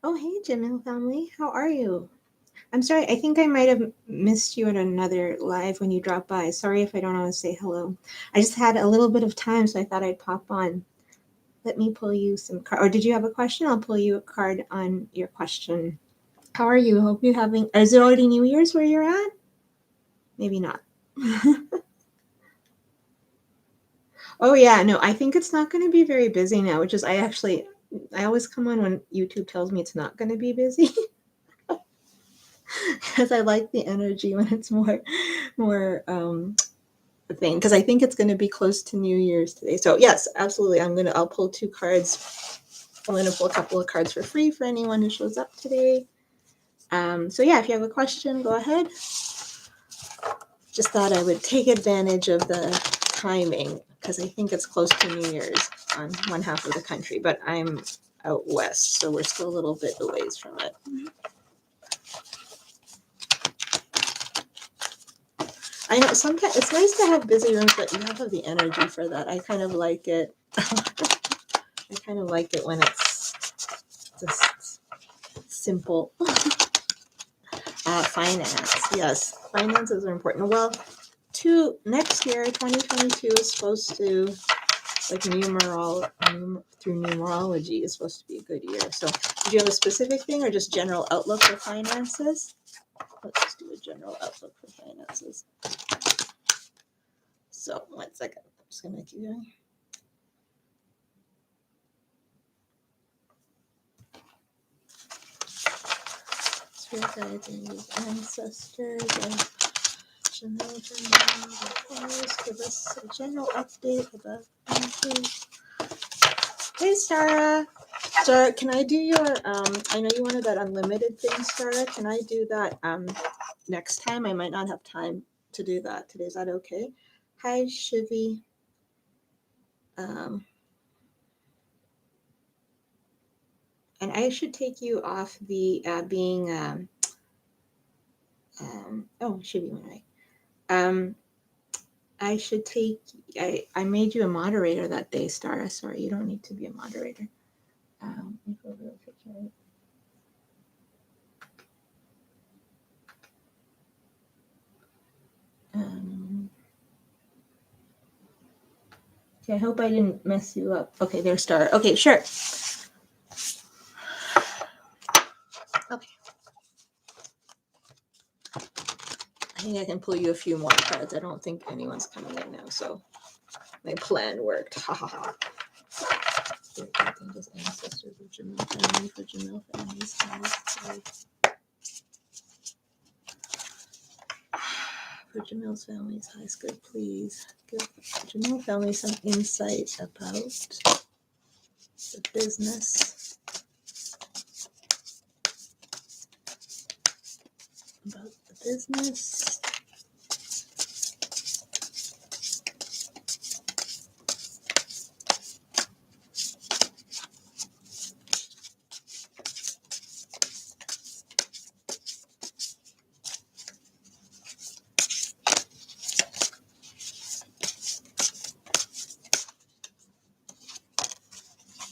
Oh, hey, Gemini family. How are you? I'm sorry. I think I might have missed you at another live when you dropped by. Sorry if I don't always say hello. I just had a little bit of time, so I thought I'd pop on. Let me pull you some card. Or did you have a question? I'll pull you a card on your question. How are you? Hope you're having. Is it already New Year's where you're at? Maybe not. Oh yeah, no. I think it's not going to be very busy now. Which is I always come on when YouTube tells me it's not going to be busy. Because I like the energy when it's more thing, because I think it's going to be close to New Year's today. So yes, absolutely. I'll pull two cards. I'm going to pull a couple of cards for free for anyone who shows up today. So yeah, if you have a question, go ahead. Just thought I would take advantage of the timing because I think it's close to New Year's on one half of the country, but I'm out west, so we're still a little bit a ways from it. I know sometimes it's nice to have busy rooms, but you have the energy for that. I kind of like it. I kind of like it when it's just simple. Finance, yes, finances are important. Well, next year, 2022 is supposed to, like through numerology, is supposed to be a good year. So, did you have a specific thing or just general outlook for finances? Let's just do a general outlook for finances. So, 1 second. I'm just going to keep going. Spirit guides and ancestors and give us a general update about finances. Hey, Sarah. Sarah, can I do your, I know you wanted that unlimited thing, Sarah. Can I do that next time? I might not have time to do that today. Is that okay? Hi, Shivi. And I should take you off the being, oh, Shivi went away. I made you a moderator that day, Stara. Sorry, you don't need to be a moderator. Okay, I hope I didn't mess you up. Okay, there's Stara. Okay, sure. Okay. I think I can pull you a few more cards. I don't think anyone's coming in now, so my plan worked. Ha ha ha. Ancestors of Jamil family for Jamil families. For Jamil's family's highest good, please give Jamil family some insight about the business. About the business.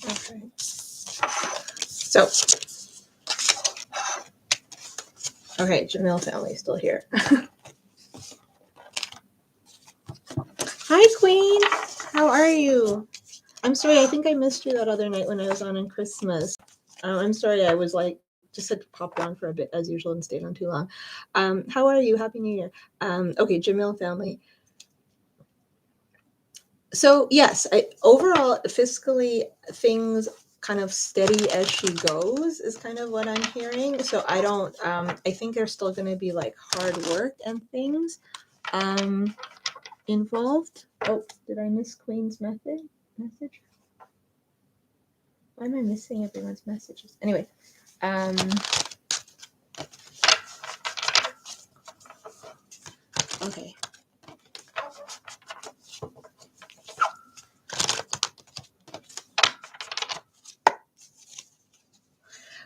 Okay. So, okay, Jamil family still here. Hi, Queen. How are you? I'm sorry. I think I missed you that other night when I was on Christmas. I'm sorry. I was like just had to pop on for a bit as usual and stayed on too long. How are you? Happy New Year. Okay, Jamil family. So yes, overall fiscally things kind of steady as she goes is kind of what I'm hearing. So I don't. I think there's still going to be like hard work and things involved. Oh, did I miss Queen's message? Why am I missing everyone's messages? Anyway, okay.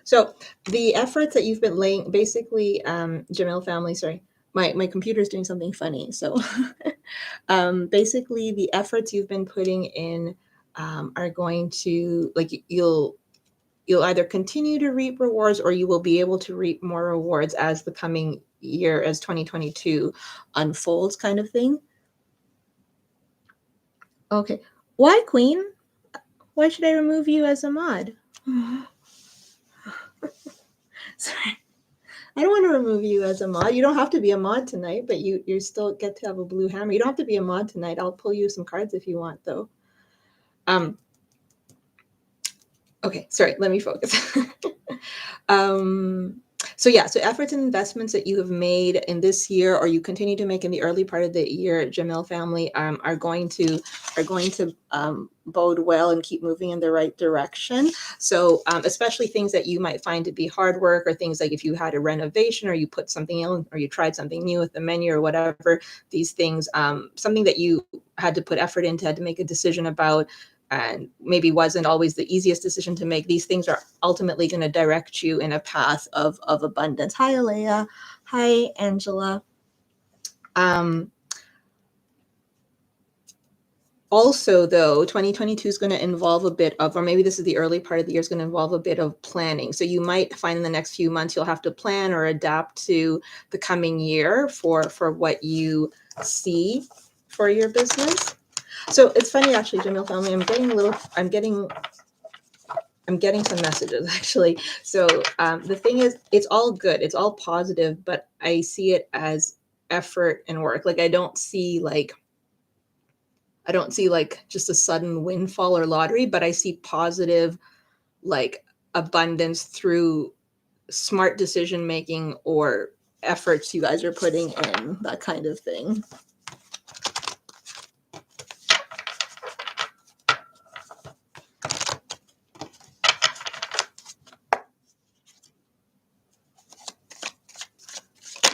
So the efforts that you've been laying, basically, Jamil family, sorry, my computer's doing something funny. So basically the efforts you've been putting in are going to, like, you'll you'll either continue to reap rewards or you will be able to reap more rewards as the coming year, as 2022 unfolds, kind of thing. Okay. Why, Queen? Why should I remove you as a mod? Sorry. I don't want to remove you as a mod. You don't have to be a mod tonight, but you still get to have a blue hammer. You don't have to be a mod tonight. I'll pull you some cards if you want, though. Okay, sorry, let me focus. So efforts and investments that you have made in this year, or you continue to make in the early part of the year, Jamil family, are going to bode well and keep moving in the right direction. So especially things that you might find to be hard work, or things like if you had a renovation, or you put something in, or you tried something new with the menu or whatever, these things, something that you had to put effort into, had to make a decision about, and maybe wasn't always the easiest decision to make. These things are ultimately going to direct you in a path of abundance. Hi, Alea. Hi, Angela. Also, though, 2022 is going to involve a bit of, or maybe this is the early part of the year, is going to involve a bit of planning. So you might find in the next few months you'll have to plan or adapt to the coming year for what you see for your business. So it's funny, actually, Jamil family, I'm getting some messages, actually. So the thing is, it's all good, it's all positive, but I see it as effort and work. Like I don't see like just a sudden windfall or lottery, but I see positive, like, abundance through smart decision making or efforts you guys are putting in, that kind of thing.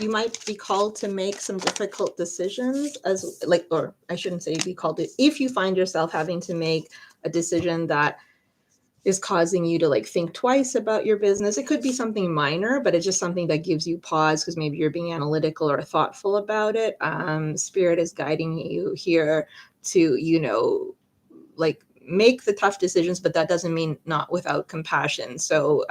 You might be called to make some difficult decisions, or I shouldn't say be called to, if you find yourself having to make a decision that is causing you to like think twice about your business. It could be something minor, but it's just something that gives you pause because maybe you're being analytical or thoughtful about it. Spirit is guiding you here to, like, make the tough decisions, but that doesn't mean not without compassion. So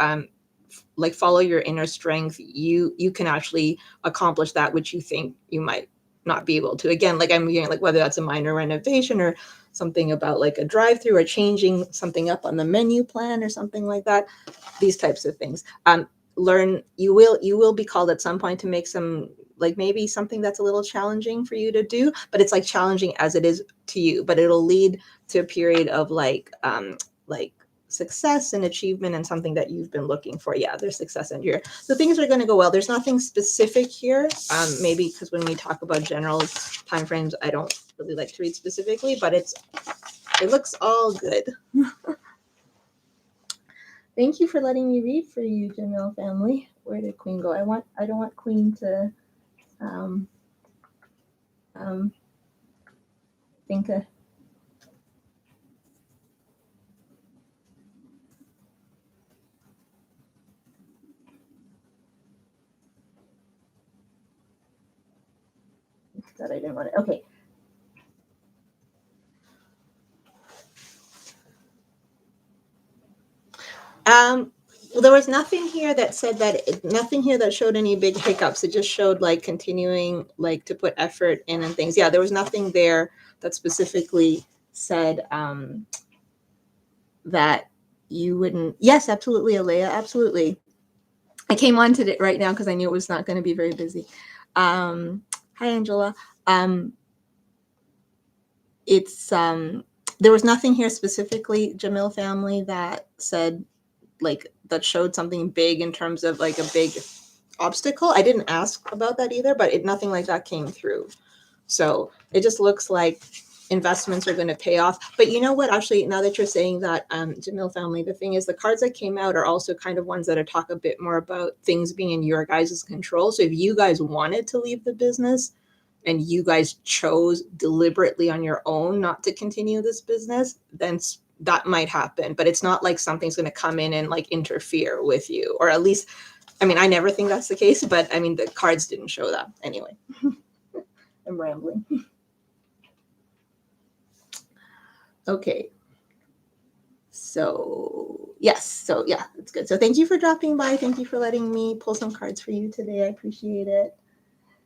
like, follow your inner strength. You can actually accomplish that which you think you might not be able to. Again, like I'm hearing, like whether that's a minor renovation or something about like a drive-through or changing something up on the menu plan or something like that, these types of things. You will be called at some point to make some, like, maybe something that's a little challenging for you to do, but it's like challenging as it is to you, but it'll lead to a period of like success and achievement and something that you've been looking for. Yeah, there's success in here. So things are going to go well. There's nothing specific here. Maybe because when we talk about general timeframes, I don't really like to read specifically, but it looks all good. Thank you for letting me read for you, Jamil family. Where did Queen go? I don't want Queen to think that I didn't want it. Okay. Well, there was nothing here that said that, nothing here that showed any big hiccups. It just showed like continuing, like, to put effort in and things. Yeah, there was nothing there that specifically said that you wouldn't. Yes, absolutely, Alea, absolutely. I came on to it right now because I knew it was not going to be very busy. Hi, Angela. It's there was nothing here specifically, Jamil family, that said, like, that showed something big in terms of like a big obstacle. I didn't ask about that either, but nothing like that came through. So it just looks like investments are going to pay off. But you know what, actually, now that you're saying that, Jamil family, the thing is, the cards that came out are also kind of ones that are talk a bit more about things being in your guys' control. So if you guys wanted to leave the business and you guys chose deliberately on your own not to continue this business, then that might happen. But it's not like something's going to come in and like interfere with you, or at least, I mean, I never think that's the case, but I mean, the cards didn't show that anyway. I'm rambling. Okay. So Yes. So yeah, that's good. So thank you for dropping by. Thank you for letting me pull some cards for you today. I appreciate it.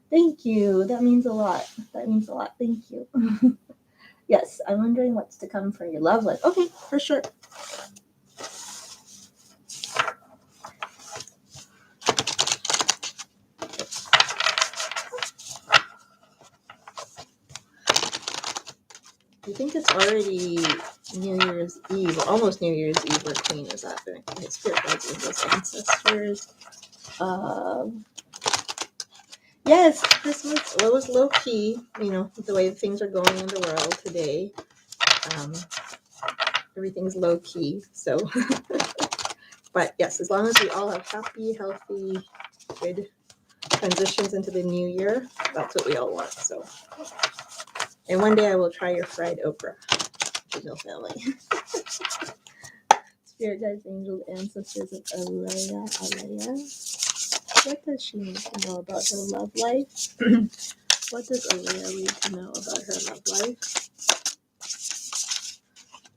Thank you. That means a lot. That means a lot. Thank you. Yes, I'm wondering what's to come for your love life. Okay, for sure. I think it's already New Year's Eve, or almost New Year's Eve, where Queen is happening. Okay, spirit guides, angels, ancestors. Yes, Christmas was low key, you know, the way things are going in the world today. Um, everything's low key. So, but yes, as long as we all have happy, healthy, good transitions into the new year, that's what we all want. So, and one day I will try your fried okra, which is no family. Spirit guides, angels, ancestors of Alea. What does she need to know about her love life? What does Alea need to know about her love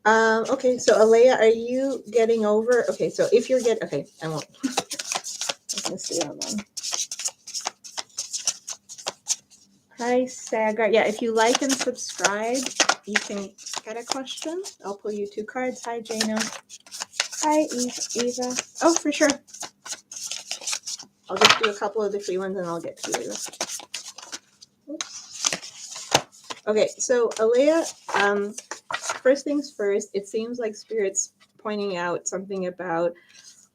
life? Okay, so Alea, are you getting over? Okay, so if you're okay, I won't. I'm gonna stay on one. Hi, Sagar. Yeah, if you like and subscribe, you can get a question. I'll pull you 2 cards. Hi, Jano. Hi, Eva. Oh, for sure. I'll just do a couple of the free ones and I'll get to you. Oops. Okay, so Alea, first things first, it seems like Spirit's pointing out something about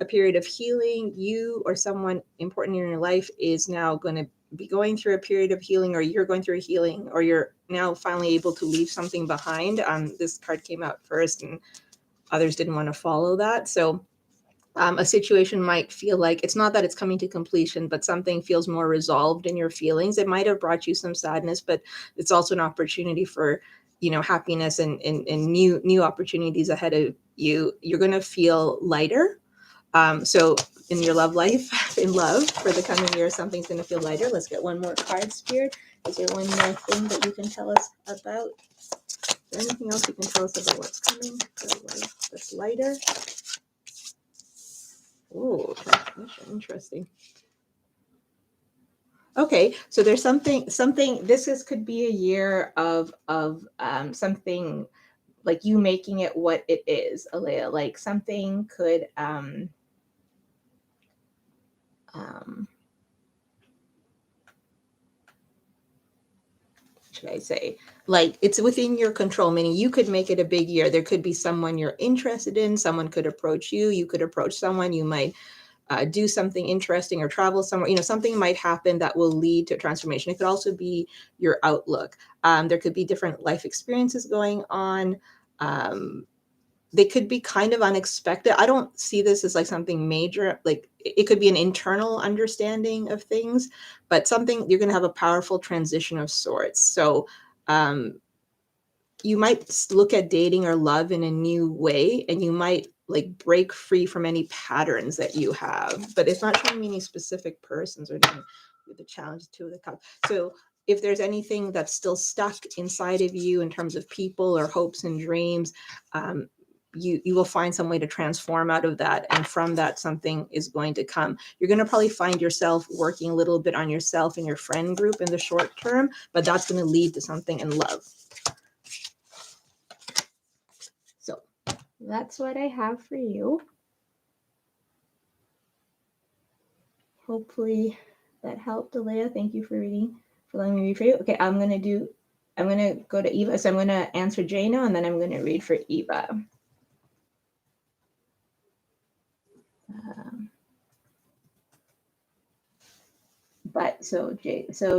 a period of healing. You or someone important in your life is now going to be going through a period of healing, or you're going through a healing, or you're now finally able to leave something behind. This card came out first and others didn't want to follow that. So a situation might feel like it's not that it's coming to completion, but something feels more resolved in your feelings. It might have brought you some sadness, but it's also an opportunity for, you know, happiness and new opportunities ahead of you. You're going to feel lighter. So in your love life, in love for the coming year, something's going to feel lighter. Let's get one more card, Spirit. Is there one more thing that you can tell us about? Is there anything else you can tell us about what's coming for life that's lighter? Oh, interesting. Okay, so there's something. Could be a year of something like you making it what it is, Alea. Like something could should I say, like it's within your control, meaning you could make it a big year. There could be someone you're interested in, someone could approach you, you could approach someone, you might do something interesting or travel somewhere, you know, something might happen that will lead to transformation. It could also be your outlook. There could be different life experiences going on. They could be kind of unexpected. I don't see this as like something major. Like it could be an internal understanding of things, but something you're going to have a powerful transition of sorts. So you might look at dating or love in a new way, and you might like break free from any patterns that you have. But it's not showing me any specific persons or anything with the challenge to the cup. So if there's anything that's still stuck inside of you in terms of people or hopes and dreams, you will find some way to transform out of that, and from that something is going to come. You're going to probably find yourself working a little bit on yourself and your friend group in the short term, but that's going to lead to something in love. So that's what I have for you. Hopefully that helped, Alea. Thank you for letting me read for you. Okay, I'm gonna go to Eva. So I'm gonna answer Jano and then I'm gonna read for Eva.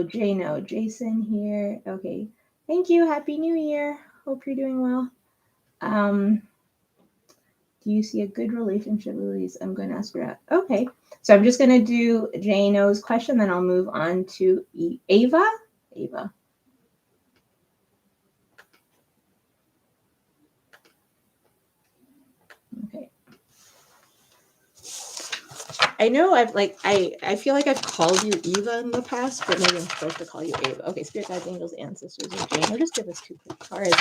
Jano, Jason here. Okay, thank you. Happy New Year. Hope you're doing well. Do you see a good relationship release? I'm going to ask her that. Okay, so I'm just going to do Jano's question, then I'll move on to Ava. Ava. Okay. I know I feel like I've called you Eva in the past, but maybe I'm supposed to call you Ava. Okay, Spirit Guides, Angels, Ancestors, and Jano. Just give us 2 quick cards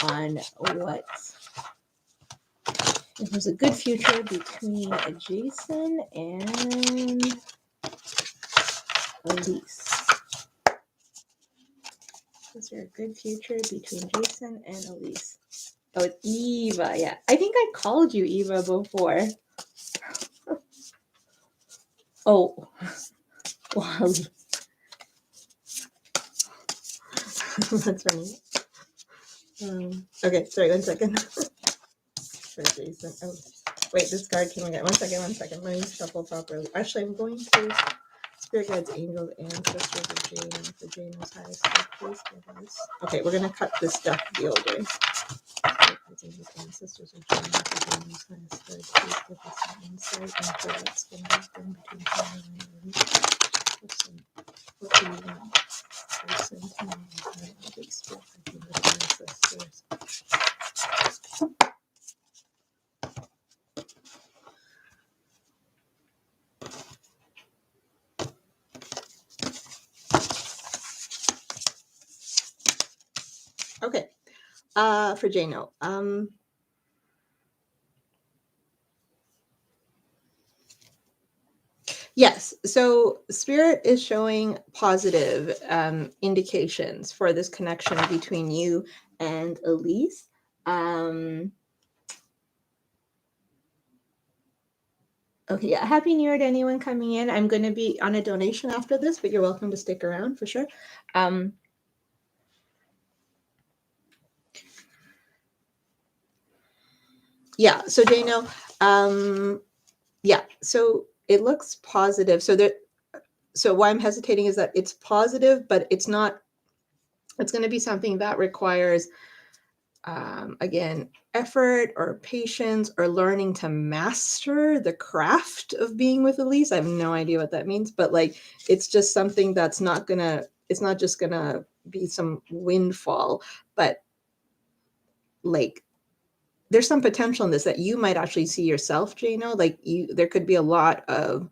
on what There's a good future between Jason and Elise. Is there a good future between Jason and Elise? Oh, it's Eva. Yeah. I think I called you Eva before. Oh, Wally. That's funny. Okay, sorry, 1 second. For Jason. Oh, wait, this card came again. 1 second, 1 second. Let me shuffle properly. Actually, I'm going to Spirit Guides, Angels, and Sisters of Jane. For Jane is highest. Please give us. Okay, we're going to cut this stuff the old way. Angels and Sisters of Jane. For Jane is highest. Please give us some insight into what's going to happen between Jane and Elise. What do you want? Person to know how to express the ancestors. Okay. For Jano. Yes. So Spirit is showing positive indications for this connection between you and Elise. Okay. Yeah. Happy New Year to anyone coming in. I'm going to be on a donation after this, but you're welcome to stick around for sure. Yeah. So Jano, yeah. So it looks positive. So why I'm hesitating is that it's positive, but it's not. It's going to be something that requires, again, effort or patience or learning to master the craft of being with Elise. I have no idea what that means, but like, it's just something that's not gonna. It's not just gonna be some windfall, but like, there's some potential in this that you might actually see yourself, Jano. Like there could be a lot of.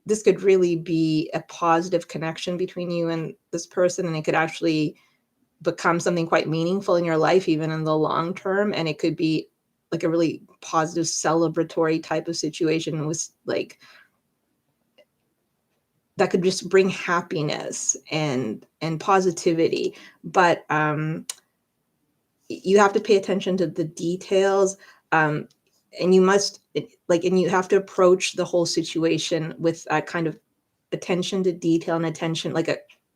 This could really be a positive connection between you and this person, and it could actually become something quite meaningful in your life, even in the long term. And it could be like a really positive celebratory type of situation with like, that could just bring happiness and positivity. But you have to pay attention to the details. And you must and you have to approach the whole situation with that kind of attention to detail and attention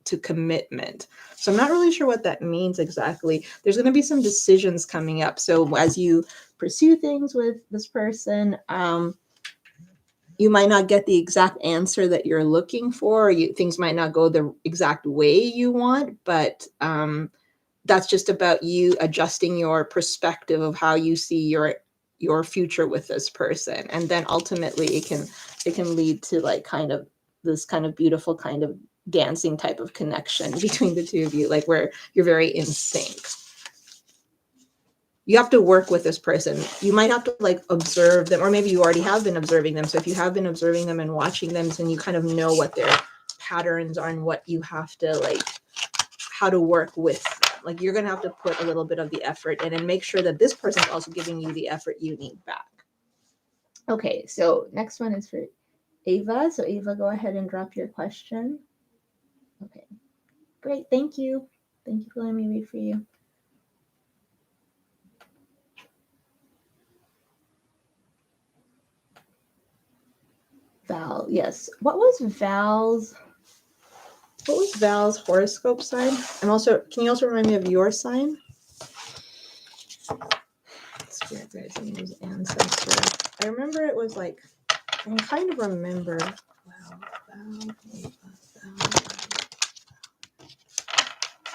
to commitment. So I'm not really sure what that means exactly. There's going to be some decisions coming up. So as you pursue things with this person, you might not get the exact answer that you're looking for. Things might not go the exact way you want, but that's just about you adjusting your perspective of how you see your future with this person. And then ultimately it can lead to like kind of this kind of beautiful kind of dancing type of connection between the two of you, like where you're very in sync. You have to work with this person. You might have to like observe them, or maybe you already have been observing them. So if you have been observing them and watching them, then you kind of know what their patterns are and what you have to like, how to work with them. Like you're going to have to put a little bit of the effort in and make sure that this person's also giving you the effort you need back. Okay, so next one is for Ava. So Ava, go ahead and drop your question. Okay, great. Thank you. Thank you for letting me read for you. Val, yes. What was Val's horoscope sign? And also, can you also remind me of your sign? Spirit guides, angels, ancestors. I remember it was like, I can kind of remember. Val,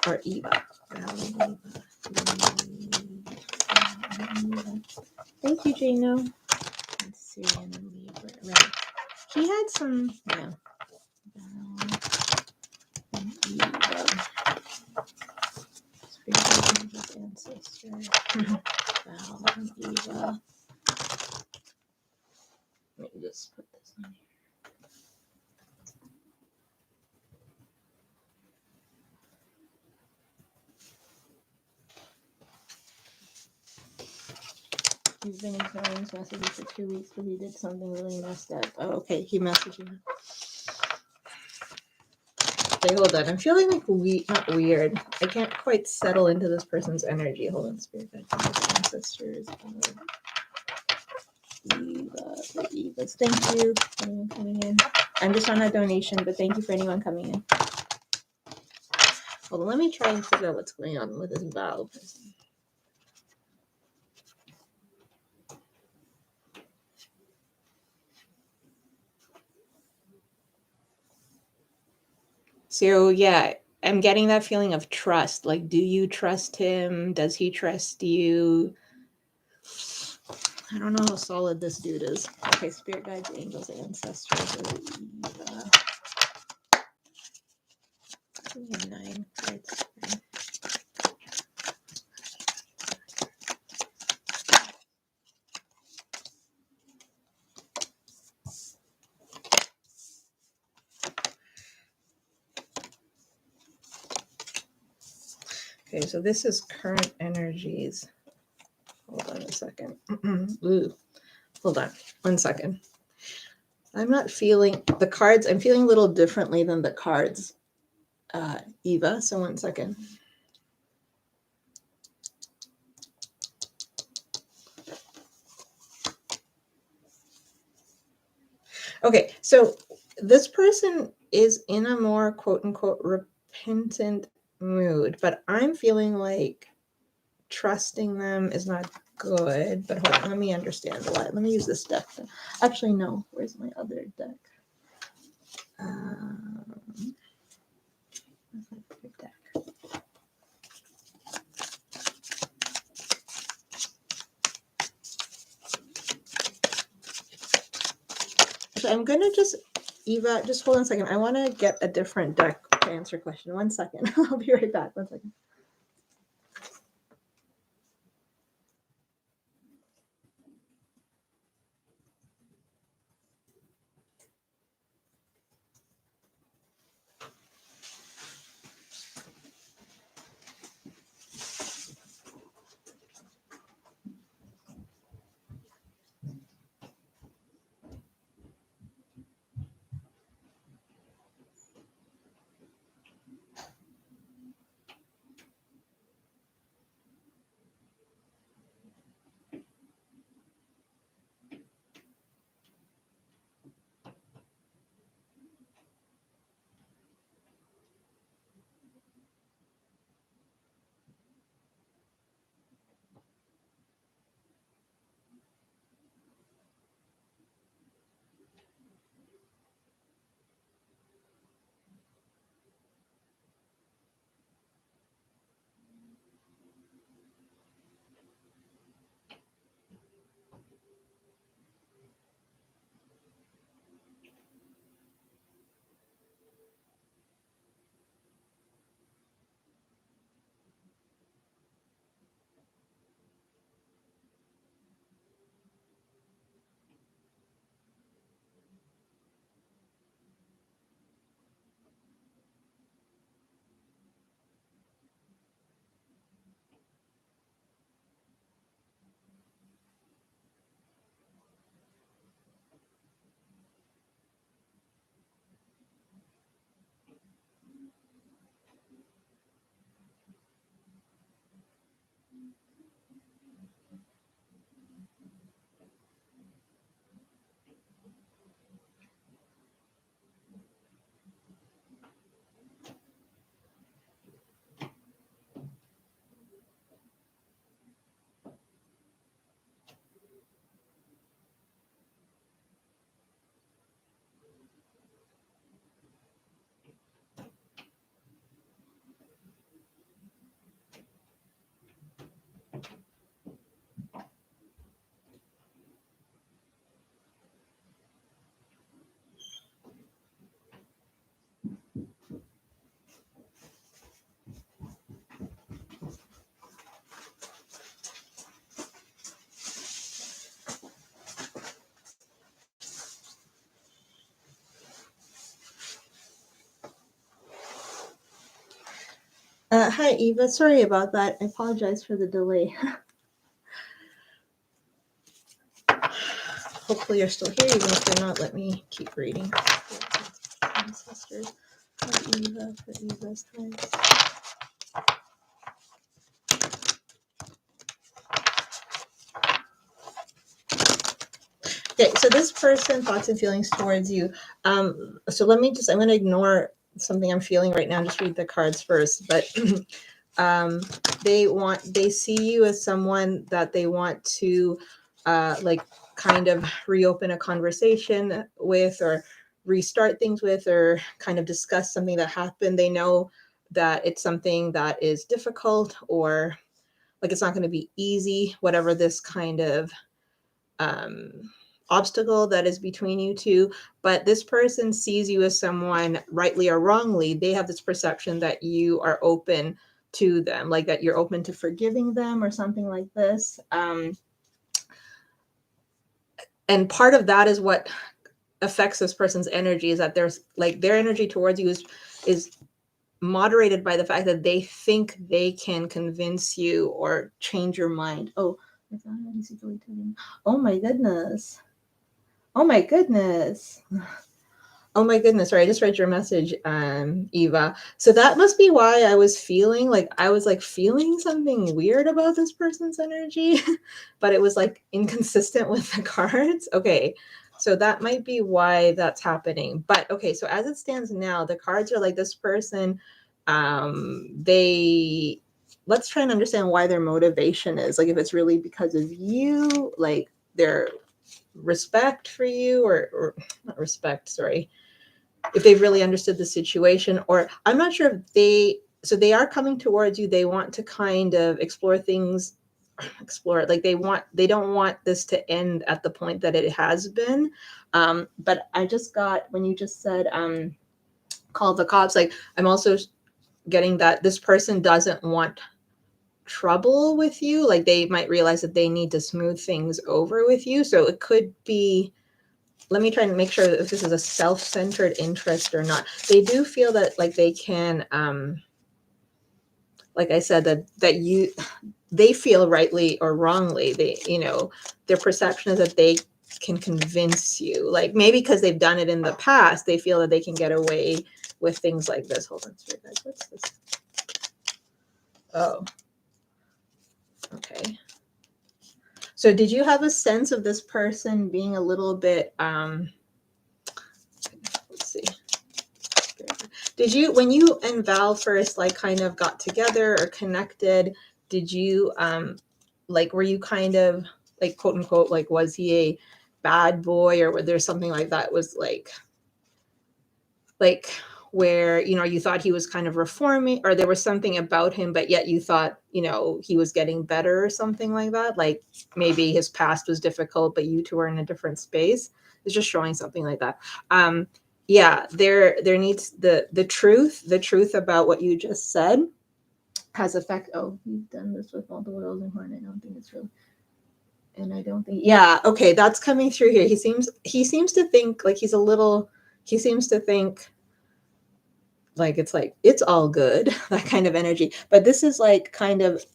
or Eva. Val, Eva. Thank you, Jano. Let's see, and Libra. Right. He had some, yeah. Spirit ancestors. Val and Eva. Let me just put this on here. He's been ignoring his messages for 2 weeks because he did something really messed up. Oh, okay. He messaged me. Okay, hold on. I'm feeling like not weird. I can't quite settle into this person's energy. Hold on, spirit guides, ancestors. The Evas. Thank you for anyone coming in. I'm just on a donation, but thank you for anyone coming in. Hold on, let me try and figure out what's going on with this Val person. So yeah, I'm getting that feeling of trust. Like, do you trust him? Does he trust you? I don't know how solid this dude is. Okay, spirit guides, angels, ancestors. We have 9 cards. Okay, so this is current energies. Hold on a second. Ooh. Hold on 1 second. I'm not feeling the cards. I'm feeling a little differently than the cards, Eva. So 1 second. Okay, so this person is in a more quote unquote repentant mood, but I'm feeling like trusting them is not good. But hold on, let me understand why. Let me use this deck. Actually, no. Where's my other deck? Where's my other deck? So I'm gonna just, Eva, just hold on a second. I want to get a different deck to answer your question. 1 second. I'll be right back. 1 second. Hi, Eva. Sorry about that. I apologize for the delay. hopefully you're still here, even if you're not. Let me keep reading. Ancestors of Eva for Eva's cards. Okay, so this person, thoughts and feelings towards you. So I'm going to ignore something I'm feeling right now and just read the cards first. But they see you as someone that they want to like kind of reopen a conversation with, or restart things with, or kind of discuss something that happened. They know that it's something that is difficult, or like it's not going to be easy, whatever this kind of obstacle that is between you two. But this person sees you as someone, rightly or wrongly, they have this perception that you are open to them, like that you're open to forgiving them or something like this. And part of that is what affects this person's energy, is that there's like their energy towards you is moderated by the fact that they think they can convince you or change your mind. Oh my goodness. Oh my goodness. Oh my goodness. Sorry, I just read your message, Eva. So that must be why I was feeling something weird about this person's energy, but it was like inconsistent with the cards. Okay. So that might be why that's happening. But okay, so as it stands now, the cards are like this person, let's try and understand why their motivation is. Like if it's really because of you, like their respect for you, or not respect, sorry, if they've really understood the situation. Or I'm not sure if they are coming towards you. They want to kind of explore things, like they don't want this to end at the point that it has been. But I just got, when you just said call the cops, like I'm also getting that this person doesn't want trouble with you. Like they might realize that they need to smooth things over with you. So it could be, let me try and make sure that if this is a self-centered interest or not. They do feel that like they can, like I said, they feel, rightly or wrongly, their perception is that they can convince you, like maybe because they've done it in the past, they feel that they can get away with things like this. Hold on, sorry guys, what's this? Oh, okay. So did you have a sense of this person being a little bit, let's see. Did you, when you and Val first like kind of got together or connected, did you like, were you kind of like, quote unquote, like was he a bad boy, or was there something like that was like where, you thought he was kind of reforming, or there was something about him, but yet you thought, he was getting better or something like that? Like maybe his past was difficult, but you two were in a different space. It's just showing something like that. Yeah, there needs the truth about what you just said has effect. Oh, he's done this with all the Worlds and Horn. I don't think it's real. And I don't think, yeah, okay, that's coming through here. He seems to think like he seems to think like it's all good, that kind of energy. But this is like kind of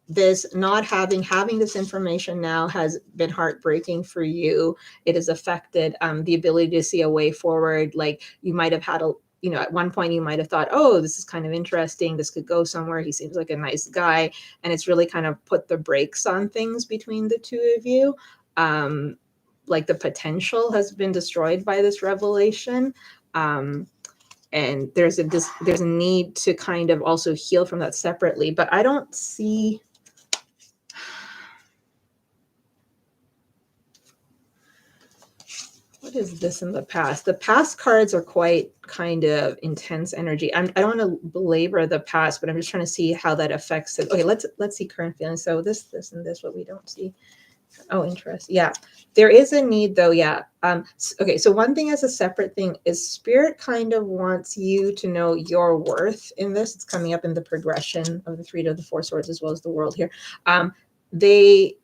this not having this information now has been heartbreaking for you. It has affected the ability to see a way forward. Like you might have had at one point you might have thought, oh, this is kind of interesting, this could go somewhere, he seems like a nice guy, and it's really kind of put the brakes on things between the two of you. Like the potential has been destroyed by this revelation. And there's a need to kind of also heal from that separately. But I don't see, what is this in the past? The past cards are quite kind of intense energy. I don't want to belabor the past, but I'm just trying to see how that affects it. Okay, let's see current feelings. So this and this, what we don't see. Oh, interesting. Yeah, there is a need though. Yeah. Okay, so one thing as a separate thing is Spirit kind of wants you to know your worth in this. It's coming up in the progression of the 3 to the 4 swords, as well as the World here. They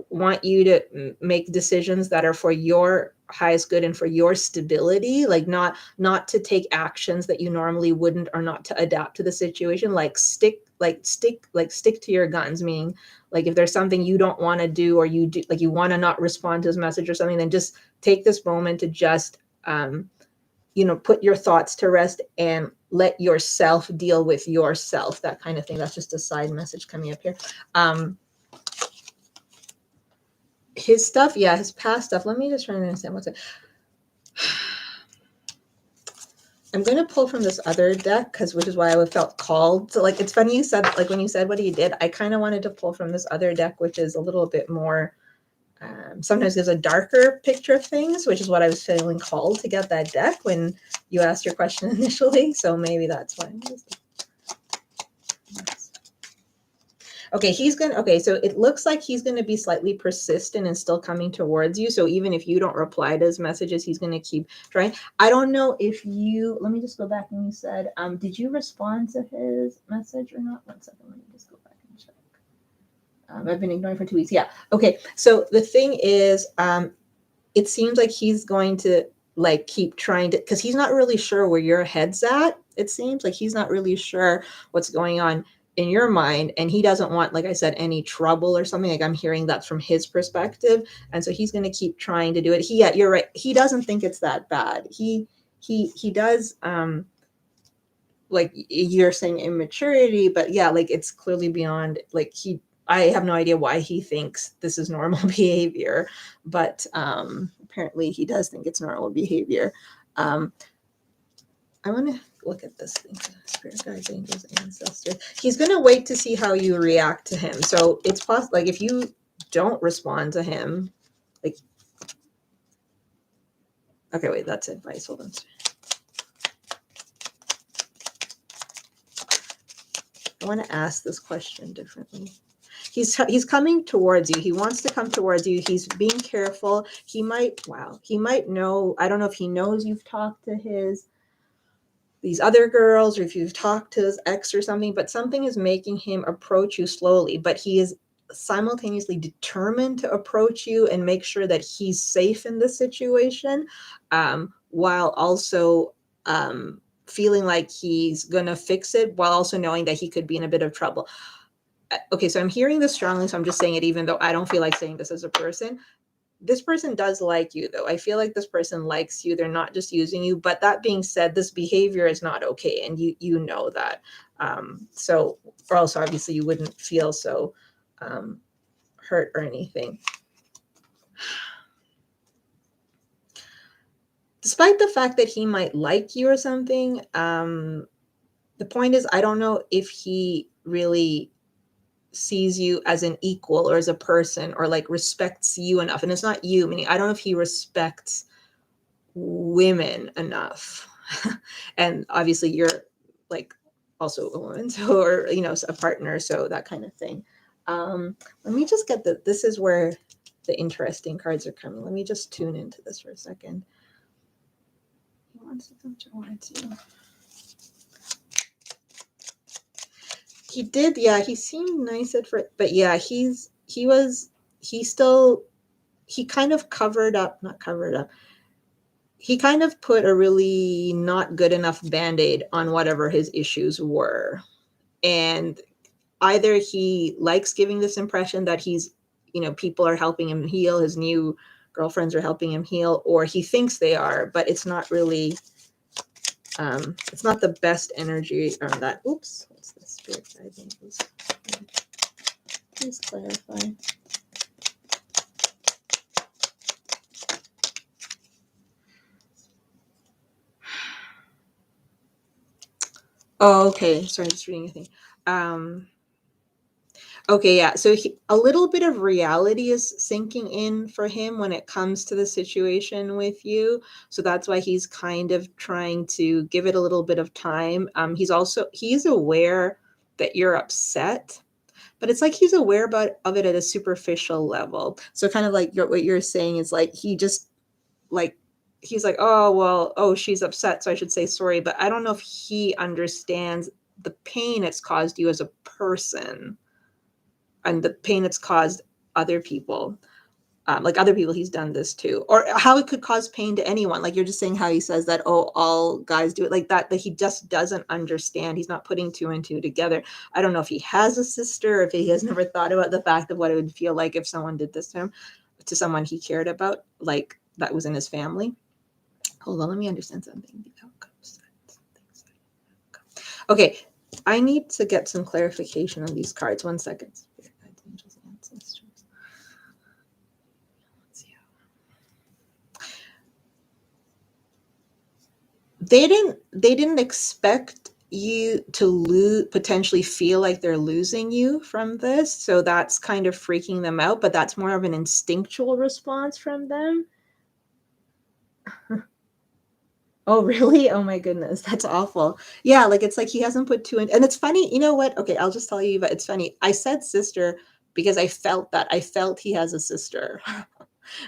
want you to make decisions that are for your highest good and for your stability, like not to take actions that you normally wouldn't, or not to adapt to the situation, like stick to your guns, meaning like if there's something you don't want to do, or you do like you want to not respond to his message or something, then just take this moment to just put your thoughts to rest and let yourself deal with yourself, that kind of thing. That's just a side message coming up here. His stuff, yeah, his past stuff. Let me just try to understand what's it. I'm going to pull from this other deck, which is why I felt called to, like, it's funny you said, like, when you said what he did, I kind of wanted to pull from this other deck, which is a little bit more, sometimes gives a darker picture of things, which is what I was feeling called to get that deck when you asked your question initially. So maybe that's why. Okay, so it looks like he's going to be slightly persistent and still coming towards you. So even if you don't reply to his messages, he's going to keep trying. I don't know if you, let me just go back, and you said, did you respond to his message or not? 1 second, let me just go back and check. I've been ignoring for 2 weeks. Yeah. Okay. So the thing is, it seems like he's going to like keep trying to, because he's not really sure where your head's at. It seems like he's not really sure what's going on in your mind, and he doesn't want, like I said, any trouble or something. Like, I'm hearing that from his perspective, and so he's going to keep trying to do it. Yeah, you're right. He doesn't think it's that bad. He does, like you're saying, immaturity, but yeah, like it's clearly beyond, like, I have no idea why he thinks this is normal behavior, but apparently he does think it's normal behavior. I want to look at this thing. Spirit guides, angels, ancestors. He's going to wait to see how you react to him. So it's possible, like, if you don't respond to him, like, okay, wait, that's advice. Hold on. I want to ask this question differently. He's coming towards you. He wants to come towards you. He's being careful. He might know. I don't know if he knows you've talked to these other girls, or if you've talked to his ex or something, but something is making him approach you slowly, but he is simultaneously determined to approach you and make sure that he's safe in this situation, while also feeling like he's going to fix it, while also knowing that he could be in a bit of trouble. Okay, so I'm hearing this strongly, so I'm just saying it, even though I don't feel like saying this as a person. This person does like you, though. I feel like this person likes you. They're not just using you. But that being said, this behavior is not okay, and you know that. So, or else obviously you wouldn't feel so hurt or anything. Despite the fact that he might like you or something, the point is, I don't know if he really sees you as an equal or as a person, or like respects you enough. And it's not you, meaning I don't know if he respects women enough. And obviously you're like also a woman, so, or a partner, so that kind of thing. Let me just get this is where the interesting cards are coming. Let me just tune into this for a second. He wants to come towards you. He did, yeah. He seemed nice at first, but yeah, he kind of not covered up. He kind of put a really not good enough Band-Aid on whatever his issues were. And either he likes giving this impression that he's, people are helping him heal, his new girlfriends are helping him heal, or he thinks they are, but it's not really, it's not the best energy on that. Oops, what's this? Spirit guide, please clarify. Oh, okay. Sorry, just reading a thing. Okay, yeah. So a little bit of reality is sinking in for him when it comes to the situation with you. So that's why he's kind of trying to give it a little bit of time. He's aware that you're upset, but it's like he's aware of it at a superficial level. So kind of like what you're saying is like he just like he's like, oh well, oh, she's upset, so I should say sorry. But I don't know if he understands the pain it's caused you as a person and the pain it's caused other people. like other people he's done this to, or how it could cause pain to anyone. Like you're just saying how he says that, oh, all guys do it like that, that he just doesn't understand. He's not putting two and two together. I don't know if he has a sister, or if he has never thought about the fact of what it would feel like if someone did this to him, to someone he cared about, like that was in his family. Hold on, let me understand something. Okay, I need to get some clarification on these cards. 1 second. They didn't expect you to potentially feel like they're losing you from this, so that's kind of freaking them out, but that's more of an instinctual response from them. Oh, really? Oh my goodness, that's awful. Yeah, like it's like he hasn't put two in. And it's funny, you know what? Okay, I'll just tell you, but it's funny. I said sister because I felt that. I felt he has a sister,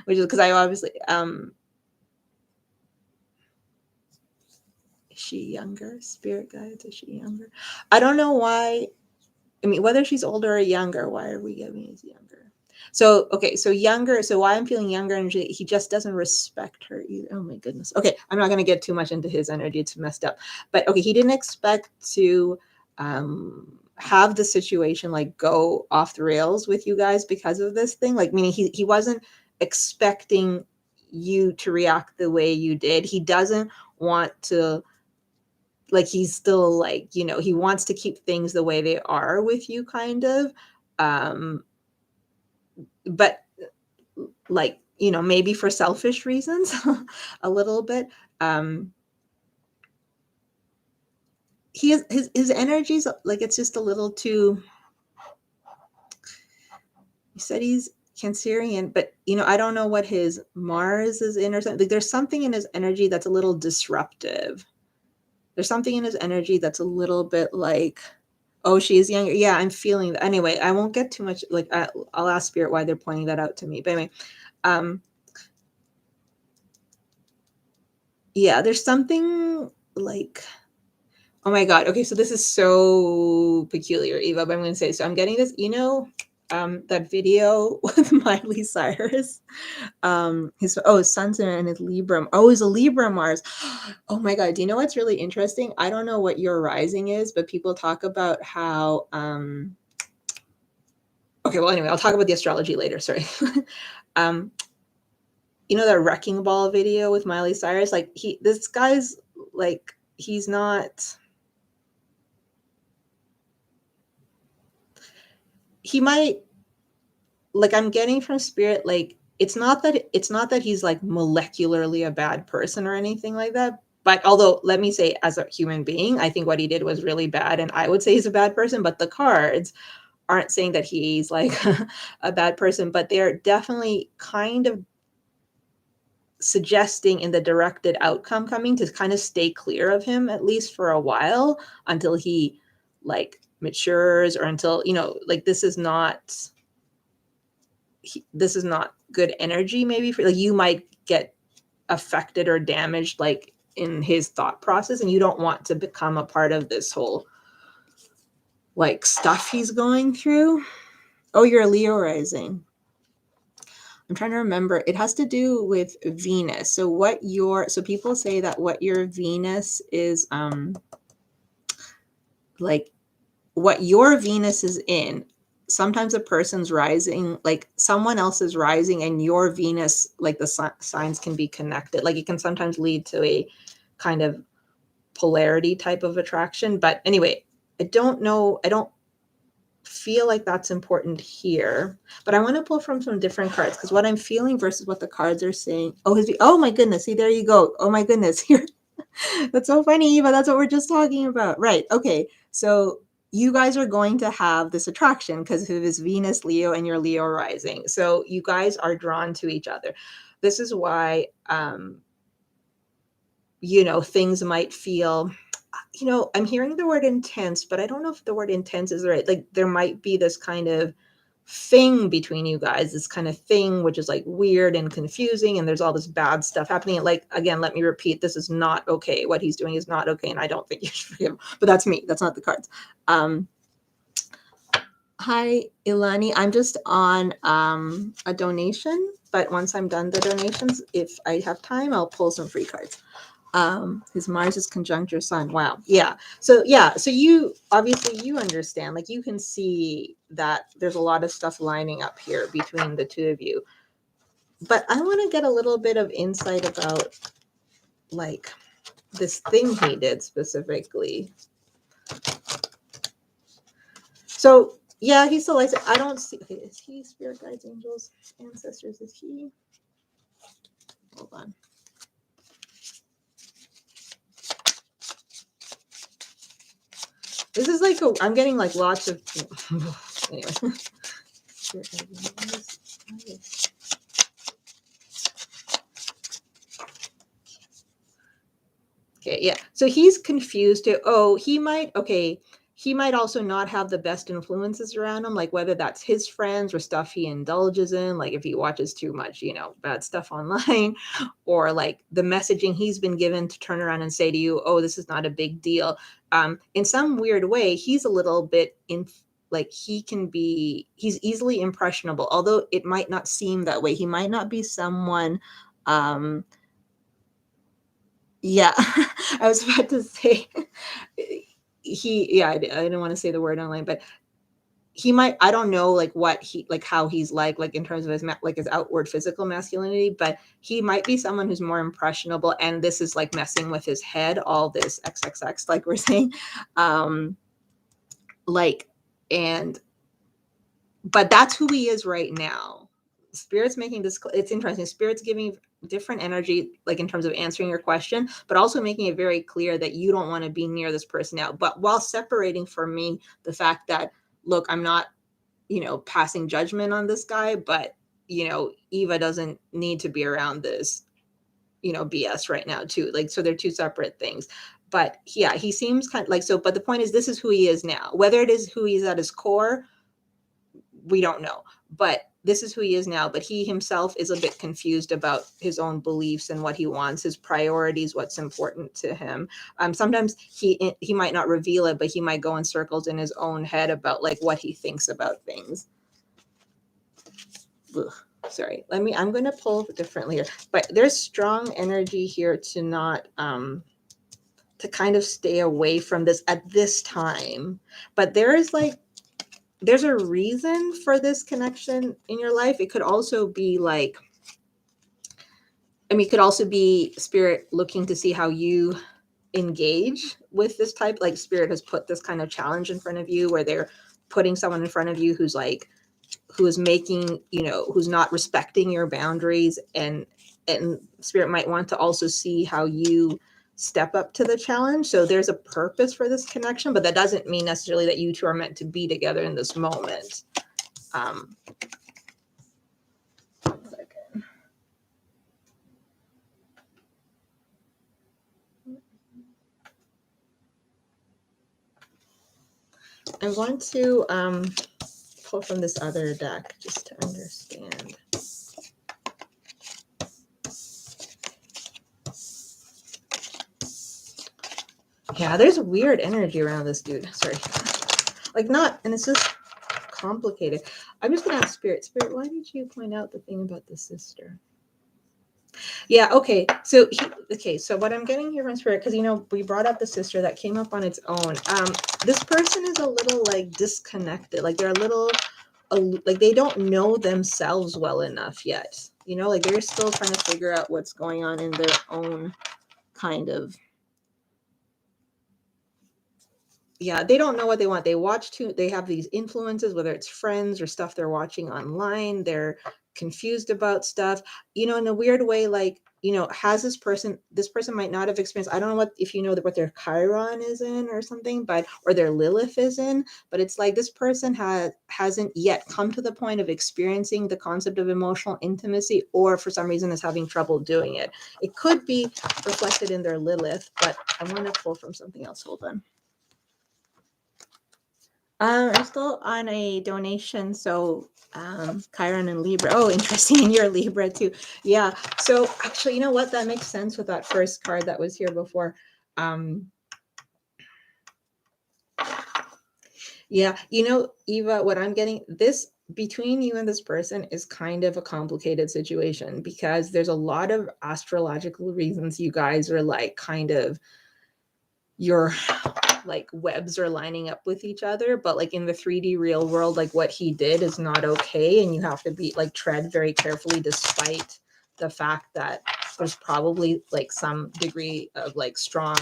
which is because I obviously is she younger? Spirit guides, is she younger? I don't know why. I mean, whether she's older or younger, why are we giving is younger? So, okay, so younger, so why I'm feeling younger energy, he just doesn't respect her either. Oh my goodness. Okay, I'm not going to get too much into his energy. It's messed up. But okay, he didn't expect to have the situation like go off the rails with you guys because of this thing. Like, meaning he wasn't expecting you to react the way you did. He doesn't want to, like, he's still like, you know, he wants to keep things the way they are with you, kind of. But like, you know, maybe for selfish reasons a little bit. He is his energies, like it's just a little too, you said he's Cancerian, but you know, I don't know what his Mars is in or something. Like, there's something in his energy that's a little disruptive. There's something in his energy that's a little bit like, oh, she is younger. Yeah, I'm feeling that. Anyway, I won't get too much. Like, I'll ask Spirit why they're pointing that out to me. But anyway, yeah, there's something like, oh my God. Okay, so this is so peculiar, Eva, but I'm going to say, so I'm getting this, you know, that video with Miley Cyrus. His sun's in his Libra. Oh, he's a Libra Mars. Oh my God. Do you know what's really interesting? I don't know what your rising is, but people talk about how, okay, well, anyway, I'll talk about the astrology later. Sorry. You know that Wrecking Ball video with Miley Cyrus? Like, this guy's like, he's not, he might, like, I'm getting from Spirit, like, it's not that he's like molecularly a bad person or anything like that. But although, let me say, as a human being, I think what he did was really bad, and I would say he's a bad person. But the cards aren't saying that he's like a bad person, but they're definitely kind of suggesting in the directed outcome coming to kind of stay clear of him, at least for a while, until he like matures, or until, you know, like, this is not good energy, maybe for, like, you might get affected or damaged, like, in his thought process, and you don't want to become a part of this whole like stuff he's going through. Oh, you're a Leo rising. I'm trying to remember. It has to do with Venus. So people say that what your Venus is, like, what your Venus is in, sometimes a person's rising, like someone else is rising, and your Venus, like the signs can be connected. Like, it can sometimes lead to a kind of polarity type of attraction. But anyway, I don't know. I don't feel like that's important here, but I want to pull from some different cards, because what I'm feeling versus what the cards are saying. Oh my goodness. See, there you go. Oh my goodness. Here. That's so funny, Eva. That's what we're just talking about. Right. Okay. So you guys are going to have this attraction because of his Venus Leo and your Leo rising. So you guys are drawn to each other. This is why, you know, things might feel, you know, I'm hearing the word intense, but I don't know if the word intense is right. Like, there might be this kind of thing between you guys, this kind of thing, which is like weird and confusing. And there's all this bad stuff happening. And, like, again, let me repeat, this is not okay. What he's doing is not okay. And I don't think you should forgive him, but that's me. That's not the cards. Hi, Ilani. I'm just on a donation, but once I'm done the donations, if I have time, I'll pull some free cards. His Mars is conjunct your sun. Wow. So you obviously you understand, like you can see that there's a lot of stuff lining up here between the two of you. But I want to get a little bit of insight about like this thing he did specifically. So yeah, he still likes it. I don't see. Okay, is he spirit guides, angels, ancestors? Is he? Hold on. This is like I'm getting like lots of anyway. Spirit guides, angels. Okay, yeah. So he's confused too. Oh, he might also not have the best influences around him, like whether that's his friends or stuff he indulges in, like if he watches too much, bad stuff online, or like the messaging he's been given to turn around and say to you, oh, this is not a big deal. In some weird way, he's a little bit like he's easily impressionable, although it might not seem that way. He might not be someone yeah, I was about to say I didn't want to say the word online, but he might, I don't know like what he like how he's like in terms of his like his outward physical masculinity, but he might be someone who's more impressionable, and this is like messing with his head, all this XXX like we're saying. Like and but that's who he is right now. Spirit's making this, it's interesting. Spirit's giving different energy, like in terms of answering your question, but also making it very clear that you don't want to be near this person now. But while separating for me the fact that, look, I'm not, passing judgment on this guy, but, Eva doesn't need to be around this, BS right now too. Like, so they're two separate things. But yeah, he seems kind of like, so, but the point is, this is who he is now. Whether it is who he is at his core, we don't know, but this is who he is now. But he himself is a bit confused about his own beliefs and what he wants, his priorities, what's important to him. Sometimes he might not reveal it, but he might go in circles in his own head about like what he thinks about things. Ugh, sorry, I'm going to pull differently here, but there's strong energy here to not to kind of stay away from this at this time. But there's a reason for this connection in your life. It could also be like, it could also be Spirit looking to see how you engage with this type. Like Spirit has put this kind of challenge in front of you, where they're putting someone in front of you who is making, who's not respecting your boundaries, and Spirit might want to also see how you step up to the challenge. So there's a purpose for this connection, but that doesn't mean necessarily that you two are meant to be together in this moment. I'm going to pull from this other deck just to understand. Yeah, there's weird energy around this dude. Sorry. Like not, and it's just complicated. I'm just gonna ask Spirit, why did you point out the thing about the sister? Yeah, okay. So what I'm getting here from Spirit, because we brought up the sister that came up on its own. This person is a little like disconnected. Like they're a little like they don't know themselves well enough yet. Like they're still trying to figure out what's going on in their own kind of. Yeah, they don't know what they want. They have these influences, whether it's friends or stuff they're watching online. They're confused about stuff, in a weird way. Like, has this person might not have experienced, I don't know if what their Chiron is in or something, or their Lilith is in, but it's like this person hasn't yet come to the point of experiencing the concept of emotional intimacy, or for some reason is having trouble doing it. It could be reflected in their Lilith, but I want to pull from something else. Hold on. I'm still on a donation, so Chiron and Libra. Oh, interesting. And you're Libra too. Yeah. So actually, you know what? That makes sense with that first card that was here before. Yeah, you know, Eva, what I'm getting, this between you and this person is kind of a complicated situation because there's a lot of astrological reasons you guys are like kind of your like webs are lining up with each other, but like in the 3D real world, like what he did is not okay, and you have to be like tread very carefully despite the fact that there's probably like some degree of like strong,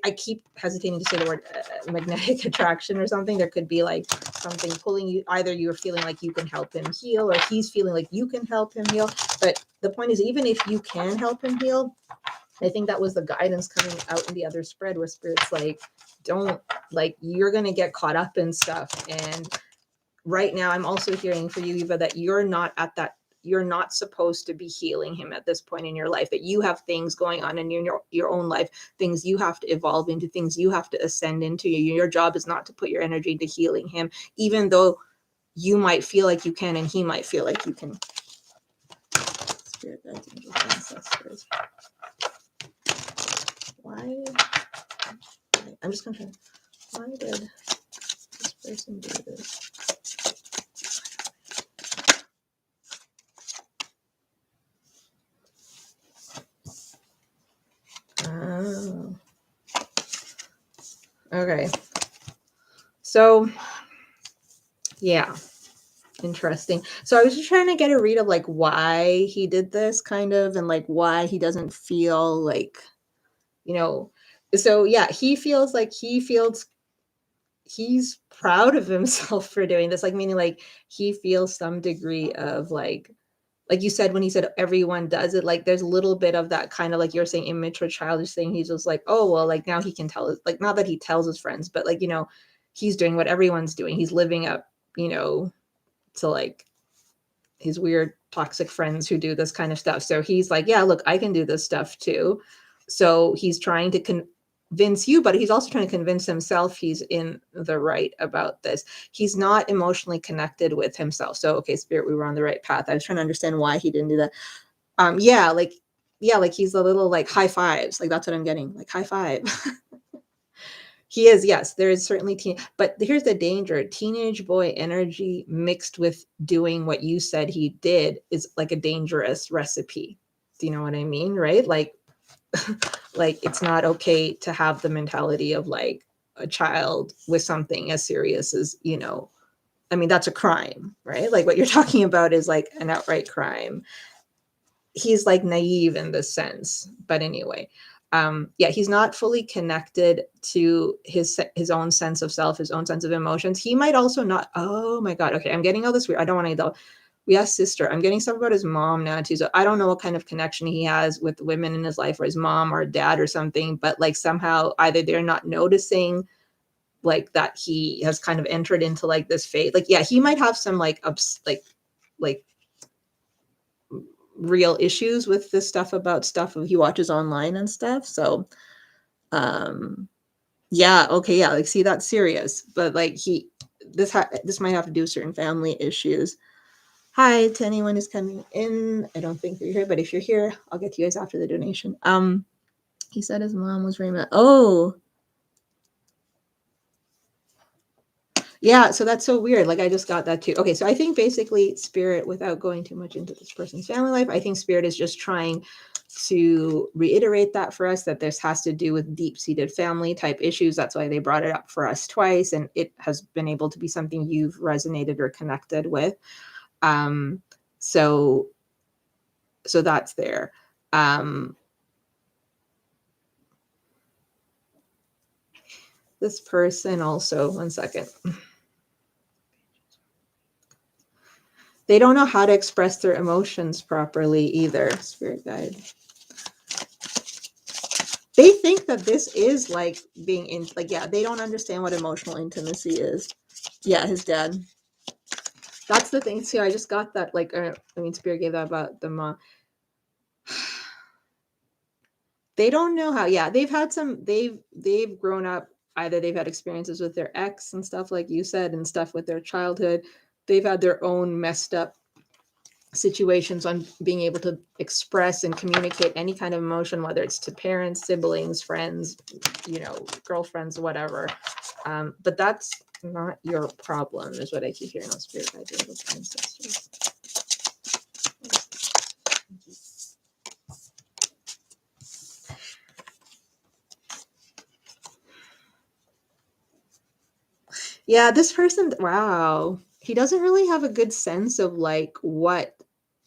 I keep hesitating to say the word magnetic attraction or something. There could be like something pulling you, either you're feeling like you can help him heal or he's feeling like you can help him heal. But the point is, even if you can help him heal, I think that was the guidance coming out in the other spread where spirit's like, don't, like, you're going to get caught up in stuff. And right now I'm also hearing for you, Eva, that you're not at that, you're not supposed to be healing him at this point in your life, that you have things going on in your own life, things you have to evolve into, things you have to ascend into. Your job is not to put your energy into healing him, even though you might feel like you can and he might feel like you can. Spirit guides, angels, ancestors. Why? I'm just gonna try. Why did this person do this? Oh. Okay. So, yeah. Interesting. So I was just trying to get a read of like why he did this kind of, and like why he doesn't feel like, you know, so yeah, he feels like he's proud of himself for doing this, like meaning like he feels some degree of like you said, when he said everyone does it, like there's a little bit of that kind of like you're saying immature childish thing. He's just like, oh well, like now he can tell us, like not that he tells his friends, but like, you know, he's doing what everyone's doing. He's living up, you know, to like his weird toxic friends who do this kind of stuff. So he's like, yeah, look, I can do this stuff too. So he's trying to convince you, but he's also trying to convince himself he's in the right about this. He's not emotionally connected with himself. So, okay, spirit, we were on the right path. I was trying to understand why he didn't do that. Yeah, like he's a little like high fives. Like that's what I'm getting. Like high five. He is, yes, there is certainly but here's the danger. Teenage boy energy mixed with doing what you said he did is like a dangerous recipe. Do you know what I mean? Right? Like, like it's not okay to have the mentality of like a child with something as serious as, you know, I mean, that's a crime, right? Like what you're talking about is like an outright crime. He's like naive in this sense, but anyway, yeah, he's not fully connected to his own sense of self, his own sense of emotions. He might also not, oh my god, okay, I'm getting all this weird, I don't want to go. Yeah, sister, I'm getting stuff about his mom now too, so I don't know what kind of connection he has with women in his life, or his mom or dad or something, but like somehow either they're not noticing like that he has kind of entered into like this fate. Like, yeah, he might have some like like real issues with this stuff about stuff he watches online and stuff. So um yeah, okay, yeah, like see, that's serious, but like this might have to do with certain family issues. Hi to anyone who's coming in. I don't think you're here, but if you're here, I'll get to you guys after the donation. He said his mom was very mad. Oh yeah, so that's so weird. Like I just got that too. Okay, so I think basically spirit, without going too much into this person's family life, I think spirit is just trying to reiterate that for us, that this has to do with deep-seated family type issues. That's why they brought it up for us twice, and it has been able to be something you've resonated or connected with. Um, so that's there. This person also, one second. They don't know how to express their emotions properly either, spirit guide. They think that this is like being in, like, yeah, they don't understand what emotional intimacy is. Yeah, his dad. That's the thing too. I just got that, like, I mean, spirit gave that about the mom. They don't know how. Yeah, they've had some. They've grown up. Either they've had experiences with their ex and stuff, like you said, and stuff with their childhood. They've had their own messed up situations on being able to express and communicate any kind of emotion, whether it's to parents, siblings, friends, you know, girlfriends, whatever. But that's not your problem, is what I keep hearing on spirit guides, angels, ancestors. Yeah, this person, wow, he doesn't really have a good sense of like what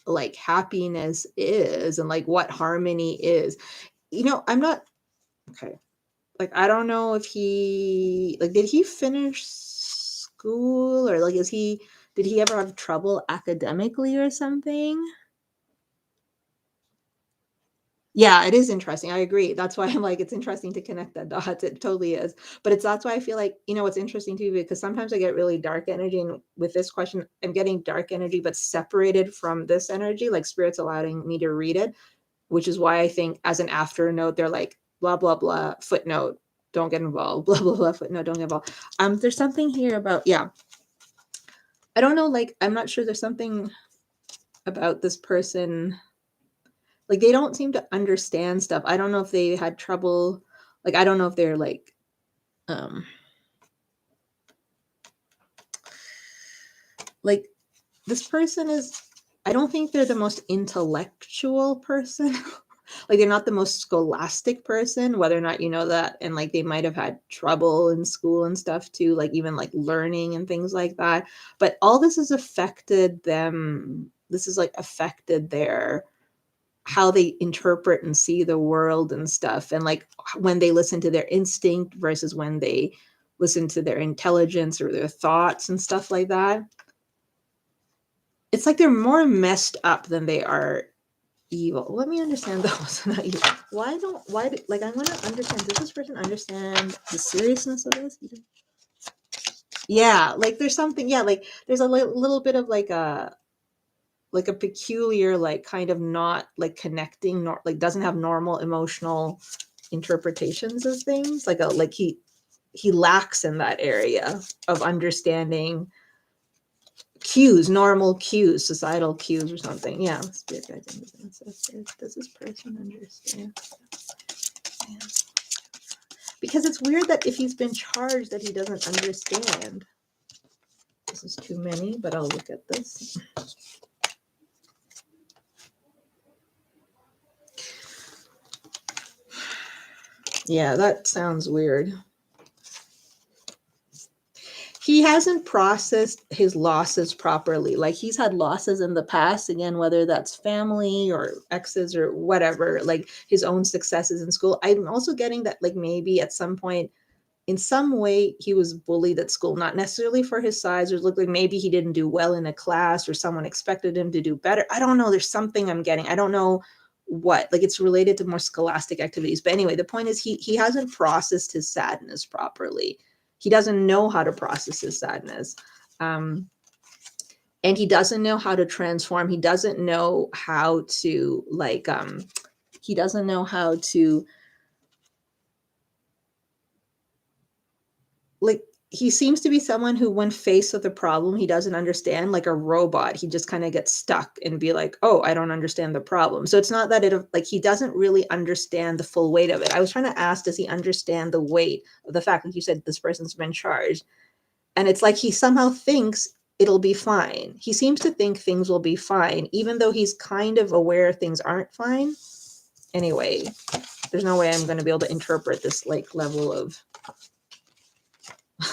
like happiness is and like what harmony is. You know, I'm not okay. Like I don't know if he like did he finish school or like did he ever have trouble academically or something? Yeah, it is interesting. I agree. That's why I'm like, it's interesting to connect that dots. It totally is. But it's that's why I feel like, you know, it's interesting too, because sometimes I get really dark energy. And with this question, I'm getting dark energy, but separated from this energy, like spirit's allowing me to read it, which is why I think as an after note, they're like, blah, blah, blah, footnote, don't get involved, blah, blah, blah, footnote, don't get involved. There's something here about, yeah. I don't know, like, I'm not sure there's something about this person like they don't seem to understand stuff. I don't know if they had trouble. Like I don't know if they're um like this person is I don't think they're the most intellectual person. Like they're not the most scholastic person, whether or not you know that. And like they might have had trouble in school and stuff too, like even like learning and things like that. But all this has affected them. This has like affected their how they interpret and see the world and stuff, and like when they listen to their instinct versus when they listen to their intelligence or their thoughts and stuff like that. It's like they're more messed up than they are evil. Let me understand those. Like I want to understand, does this person understand the seriousness of this? Yeah, like there's something, yeah, like there's a little bit of like a peculiar like kind of not like connecting nor like doesn't have normal emotional interpretations of things like a like he lacks in that area of understanding cues, normal cues, societal cues or something. Yeah, spirit guides and ancestors. Does this person understand? Yeah. Because it's weird that if he's been charged that he doesn't understand. This is too many, but I'll look at this. Yeah, that sounds weird. He hasn't processed his losses properly. Like he's had losses in the past, again, whether that's family or exes or whatever, like his own successes in school. I'm also getting that like maybe at some point in some way he was bullied at school, not necessarily for his size or look like maybe he didn't do well in a class or someone expected him to do better. I don't know. There's something I'm getting. I don't know what, like it's related to more scholastic activities. But anyway, the point is he hasn't processed his sadness properly. He doesn't know how to process his sadness. Um, and he doesn't know how to transform. He doesn't know how to he doesn't know how to like he seems to be someone who when faced with a problem he doesn't understand, like a robot, he just kind of gets stuck and be like, oh, I don't understand the problem. So it's not that it like he doesn't really understand the full weight of it. I was trying to ask, does he understand the weight of the fact, like you said, this person's been charged, and it's like he somehow thinks it'll be fine. He seems to think things will be fine even though he's kind of aware things aren't fine. Anyway, there's no way I'm going to be able to interpret this like level of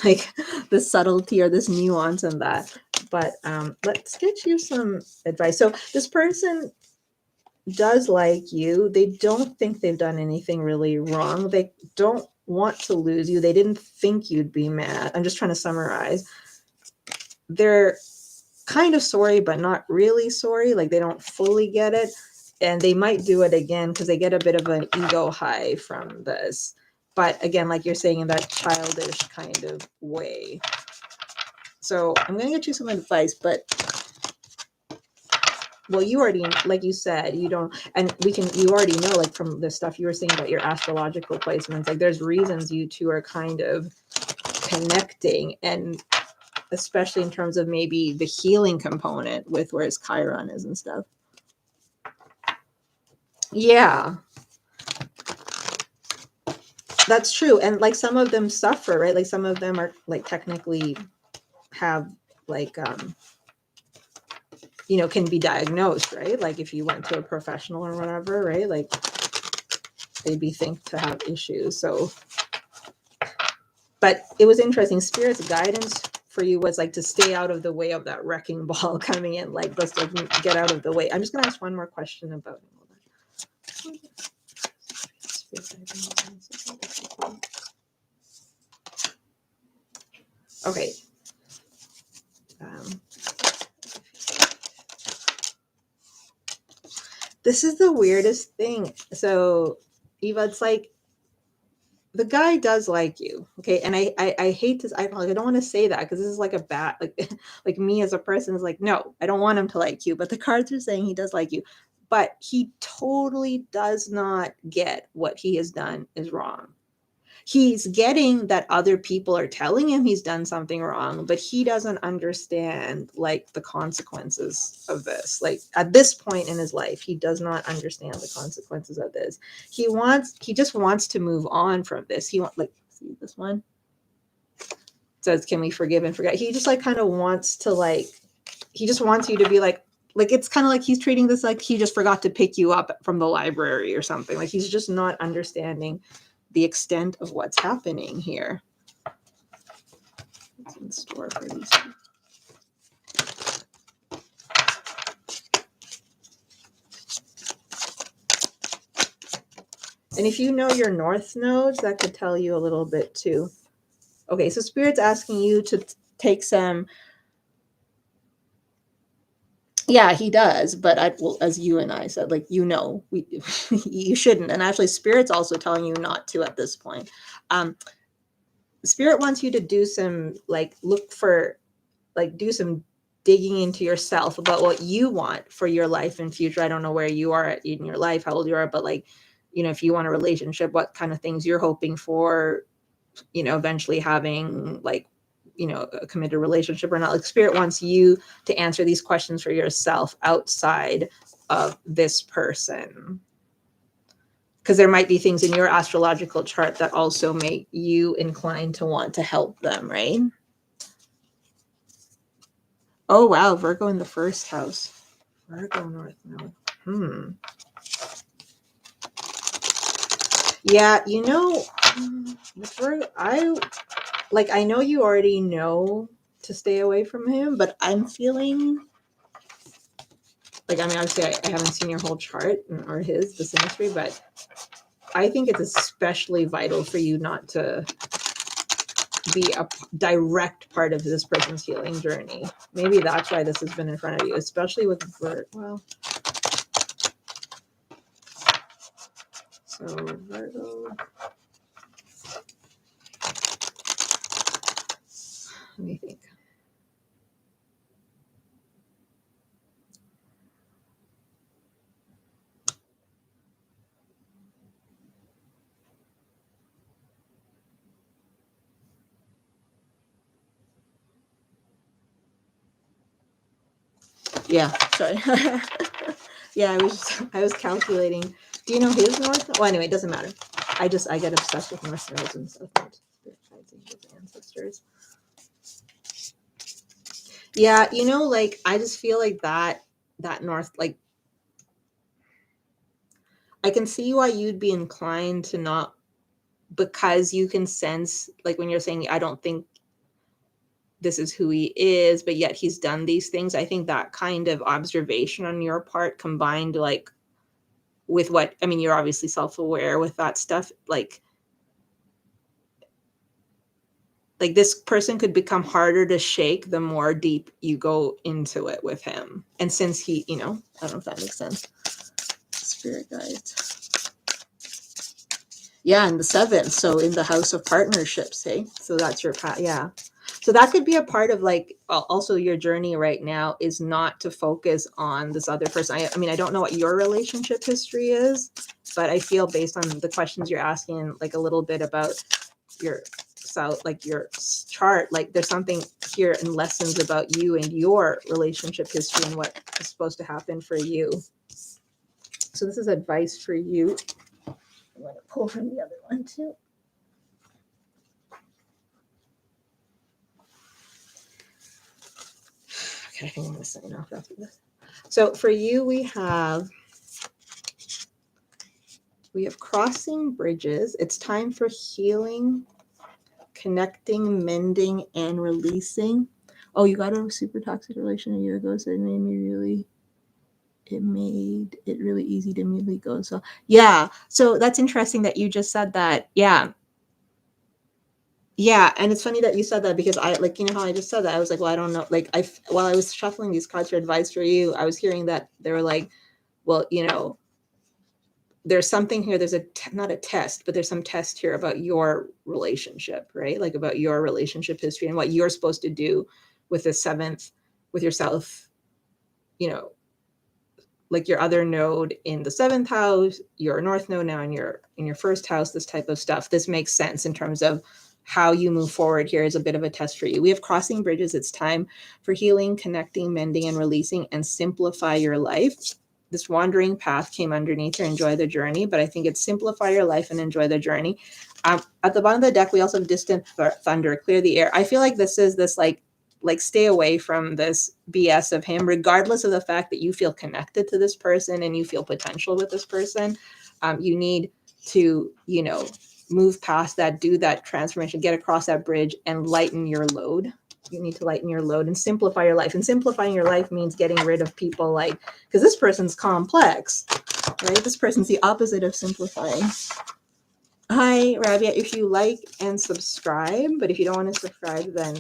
like the subtlety or this nuance in that. But let's get you some advice. So this person does like you. They don't think they've done anything really wrong. They don't want to lose you. They didn't think you'd be mad. I'm just trying to summarize. They're kind of sorry, but not really sorry. Like they don't fully get it. And they might do it again because they get a bit of an ego high from this. But again, like you're saying, in that childish kind of way. So I'm going to get you some advice, but well, you already, like you said, you don't, and you already know, like from the stuff you were saying about your astrological placements, like there's reasons you two are kind of connecting, and especially in terms of maybe the healing component with where his Chiron is and stuff. Yeah. That's true. And like some of them suffer, right? Like some of them are like technically have like can be diagnosed, right? Like if you went to a professional or whatever, right? Like they'd be think to have issues. So, but it was interesting. Spirit's guidance for you was like to stay out of the way of that wrecking ball coming in. Like let's like get out of the way. I'm just gonna ask one more question about it. Okay. This is the weirdest thing. So, Eva, it's like the guy does like you, okay? And I hate this. I don't want to say that because this is like a bad like me as a person is like, no, I don't want him to like you. But the cards are saying he does like you, but he totally does not get what he has done is wrong. He's getting that other people are telling him he's done something wrong, but he doesn't understand like the consequences of this. Like at this point in his life, he does not understand the consequences of this. He just wants to move on from this. He wants, like, see this one? It says, can we forgive and forget? He just like kind of wants to like, he just wants you to be like it's kind of like he's treating this like he just forgot to pick you up from the library or something. Like he's just not understanding the extent of what's happening here. What's in store for these people? And if you know your north nodes, that could tell you a little bit too. Okay, so Spirit's asking you to take some. Yeah, he does, but as you and I said, like you shouldn't. And actually, Spirit's also telling you not to at this point. Spirit wants you to do some do some digging into yourself about what you want for your life and future. I don't know where you are in your life, how old you are, but like, if you want a relationship, what kind of things you're hoping for, eventually having like, a committed relationship or not. Like Spirit wants you to answer these questions for yourself outside of this person. Because there might be things in your astrological chart that also make you inclined to want to help them, right? Oh, wow. Virgo in the first house. Virgo North Node. Yeah, I know you already know to stay away from him, but I'm feeling like, I mean, obviously I haven't seen your whole chart or the synastry, but I think it's especially vital for you not to be a direct part of this person's healing journey. Maybe that's why this has been in front of you, especially with Virgo. So Virgo. Let me think. Yeah, sorry. Yeah, I was calculating. Do you know his north? Well, anyway, it doesn't matter. I get obsessed with north nodes and south nodes. Ancestors. Yeah, like I just feel like that north, like I can see why you'd be inclined to not, because you can sense, like when you're saying, I don't think this is who he is, but yet he's done these things. I think that kind of observation on your part combined like with what, I mean, you're obviously self-aware with that stuff, like this person could become harder to shake the more deep you go into it with him. And since he, I don't know if that makes sense. Spirit guides. Yeah, in the 7th. So in the house of partnerships, hey? So that's your path. Yeah. So that could be a part of like also your journey right now is not to focus on this other person. I mean, I don't know what your relationship history is, but I feel based on the questions you're asking, like a little bit about your your chart, like there's something here in lessons about you and your relationship history and what is supposed to happen for you. So this is advice for you. I'm going to pull from the other one too. Okay, I think I'm going to sign off after this. So for you, we have crossing bridges. It's time for healing, connecting, mending, and releasing. Oh, you got a super toxic relation a year ago, so it made it really easy to immediately go. So yeah, so that's interesting that you just said that. Yeah. Yeah, and it's funny that you said that, because I, like, you know how I just said that, I was like, well, I don't know, like, while I was shuffling these cards for advice for you, I was hearing that they were like, well, you know, there's something here, there's not a test, but there's some test here about your relationship, right? Like about your relationship history and what you're supposed to do with the seventh, with yourself, you know, like your other node in the seventh house, your north node now in your first house, this type of stuff. This makes sense in terms of how you move forward. Here is a bit of a test for you. We have crossing bridges. It's time for healing, connecting, mending, and releasing, and simplify your life. This wandering path came underneath here. Enjoy the journey, but I think it's simplify your life and enjoy the journey. At the bottom of the deck, we also have distant thunder, clear the air. I feel like this is this like stay away from this BS of him, regardless of the fact that you feel connected to this person and you feel potential with this person. You need to, you know, move past that, do that transformation, get across that bridge and lighten your load. You need to lighten your load and simplify your life. And simplifying your life means getting rid of people like, because this person's complex, right? This person's the opposite of simplifying. Hi, Rabia. If you like and subscribe, but if you don't want to subscribe, then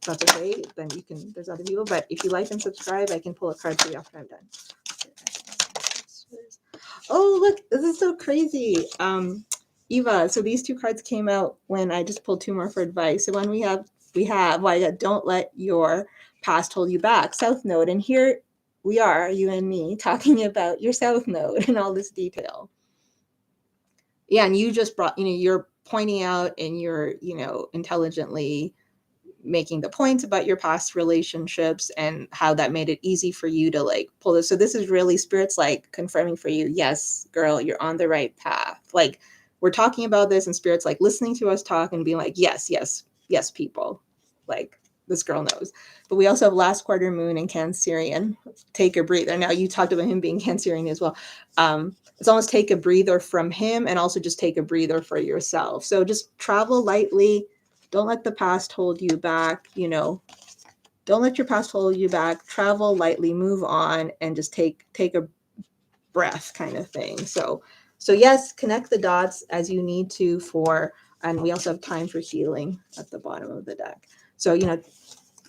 that's okay. Then you can, there's other people. But if you like and subscribe, I can pull a card for you after I'm done. Oh, look, this is so crazy. Eva, so these two cards came out when I just pulled two more for advice. So when we have well, I got don't let your past hold you back, South Node. And here we are, you and me, talking about your South Node in all this detail. Yeah, and you just brought, you know, you're pointing out and you're, you know, intelligently making the points about your past relationships and how that made it easy for you to like pull this. So this is really Spirit's like confirming for you, yes, girl, you're on the right path. Like we're talking about this and Spirit's like listening to us talk and being like, yes, yes, yes, people. Like this girl knows. But we also have last quarter moon and Cancerian. Take a breather. Now you talked about him being Cancerian as well. It's almost take a breather from him and also just take a breather for yourself. So just travel lightly. Don't let the past hold you back, you know. Don't let your past hold you back. Travel lightly, move on, and just take a breath kind of thing. So yes, connect the dots as you need to for, and we also have time for healing at the bottom of the deck. So, you know,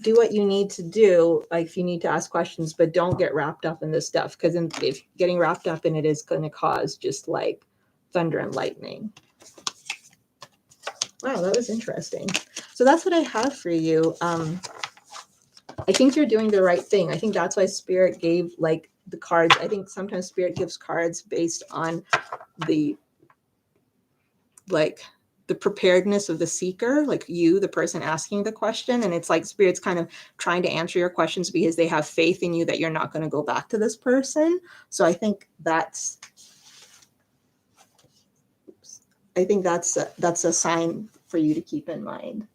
do what you need to do, like if you need to ask questions, but don't get wrapped up in this stuff, because if getting wrapped up in it is going to cause just like thunder and lightning. Wow, that was interesting. So that's what I have for you. I think you're doing the right thing. I think that's why Spirit gave like the cards. I think sometimes Spirit gives cards based on the like the preparedness of the seeker, like you, the person asking the question. And it's like Spirit's kind of trying to answer your questions because they have faith in you that you're not going to go back to this person. So I think that's a sign for you to keep in mind.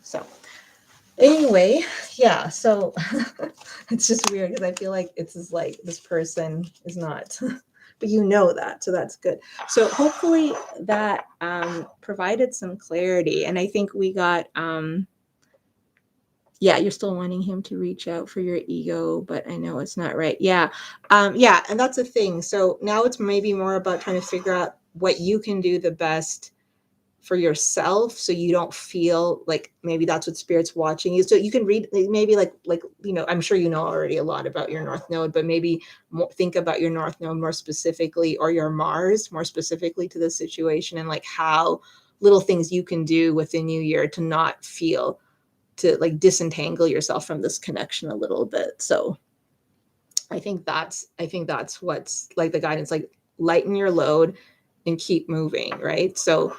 So anyway, yeah, so it's just weird because I feel like it's just like this person is not, but you know that, so that's good. So hopefully that provided some clarity. And I think we got, yeah, you're still wanting him to reach out for your ego, but I know it's not right. Yeah. Yeah, and that's the thing. So now it's maybe more about trying to figure out what you can do the best for yourself, so you don't feel like maybe that's what Spirit's watching you. So you can read maybe like you know, I'm sure you know already a lot about your North Node, but maybe think about your North Node more specifically, or your Mars more specifically to the situation, and like how little things you can do with the new year to not feel, to like disentangle yourself from this connection a little bit. So I think that's what's like the guidance, like lighten your load and keep moving, right? So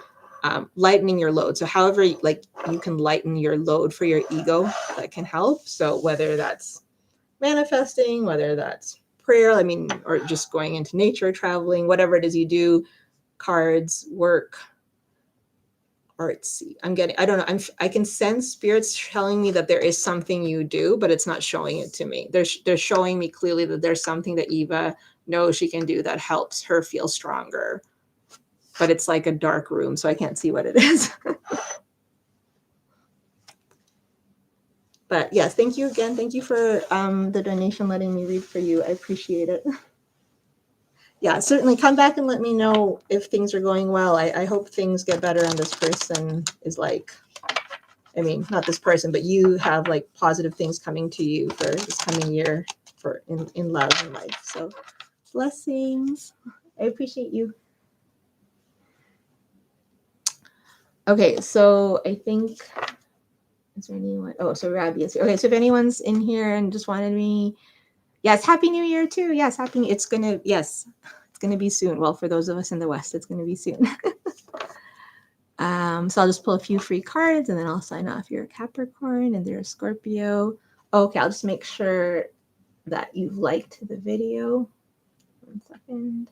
lightening your load. So however, like you can lighten your load for your ego, that can help. So whether that's manifesting, whether that's prayer, I mean, or just going into nature, traveling, whatever it is you do, cards, work, artsy. I don't know. I can sense spirits telling me that there is something you do, but it's not showing it to me. They're showing me clearly that there's something that Eva knows she can do that helps her feel stronger. But it's like a dark room, so I can't see what it is. But yes, thank you again. Thank you for the donation, letting me read for you. I appreciate it. Yeah, certainly come back and let me know if things are going well. I hope things get better and this person is like, I mean, not this person, but you have like positive things coming to you for this coming year for in love and life. So blessings. I appreciate you. Okay, so I think, is there anyone? Oh, so Rabbi is here. Okay, so if anyone's in here and just wanted me, yes, Happy New Year too. Yes, it's gonna be soon. Well, for those of us in the West, it's gonna be soon. So I'll just pull a few free cards and then I'll sign off. You're a Capricorn and they're a Scorpio. Okay, I'll just make sure that you've liked the video. 1 second.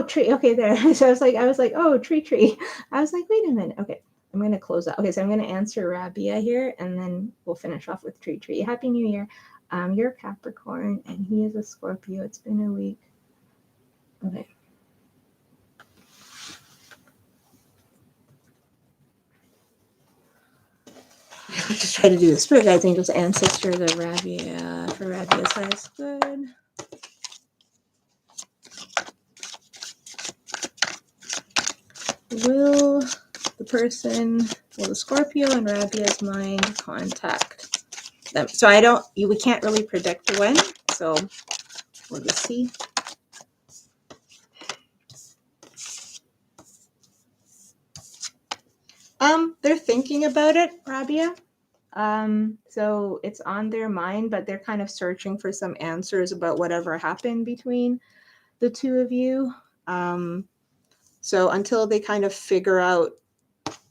Tree. Okay, there. So I was like, oh, tree. I was like, wait a minute. Okay, I'm gonna close that. Okay, so I'm gonna answer Rabia here, and then we'll finish off with tree. Happy New Year. You're a Capricorn, and he is a Scorpio. It's been a week. Okay. Let's just try to do the Spirit Guides, Angels, Ancestor, the Rabia. For Rabia's highest good. Will the Scorpio and Rabia's mind contact them? So we can't really predict when, so we'll just see. They're thinking about it, Rabia. So it's on their mind, but they're kind of searching for some answers about whatever happened between the two of you. So until they kind of figure out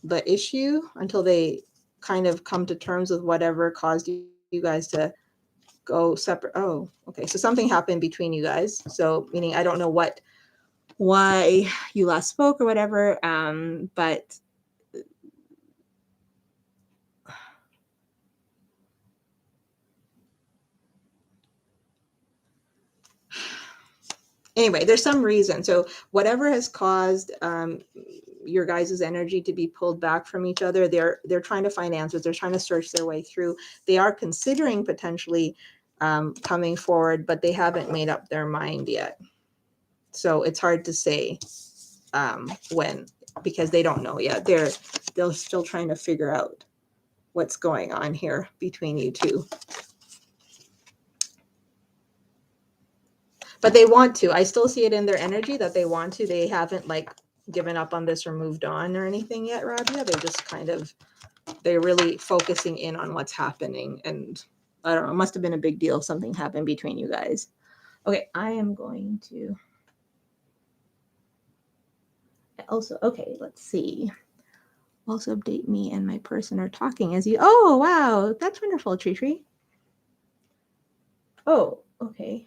the issue, until they kind of come to terms with whatever caused you guys to go separate. Oh, okay. So something happened between you guys. So meaning I don't know why you last spoke or whatever. But anyway, there's some reason. So whatever has caused your guys' energy to be pulled back from each other, they're trying to find answers. They're trying to search their way through. They are considering potentially coming forward, but they haven't made up their mind yet. So it's hard to say when, because they don't know yet. They're still trying to figure out what's going on here between you two. But they want to. I still see it in their energy that they want to. They haven't like given up on this or moved on or anything yet, Rabia. They're just they're really focusing in on what's happening. And I don't know, it must have been a big deal if something happened between you guys. Okay, I am going to also, okay, let's see. Also update me and my person are talking as you. Oh, wow. That's wonderful, Tree. Oh, okay.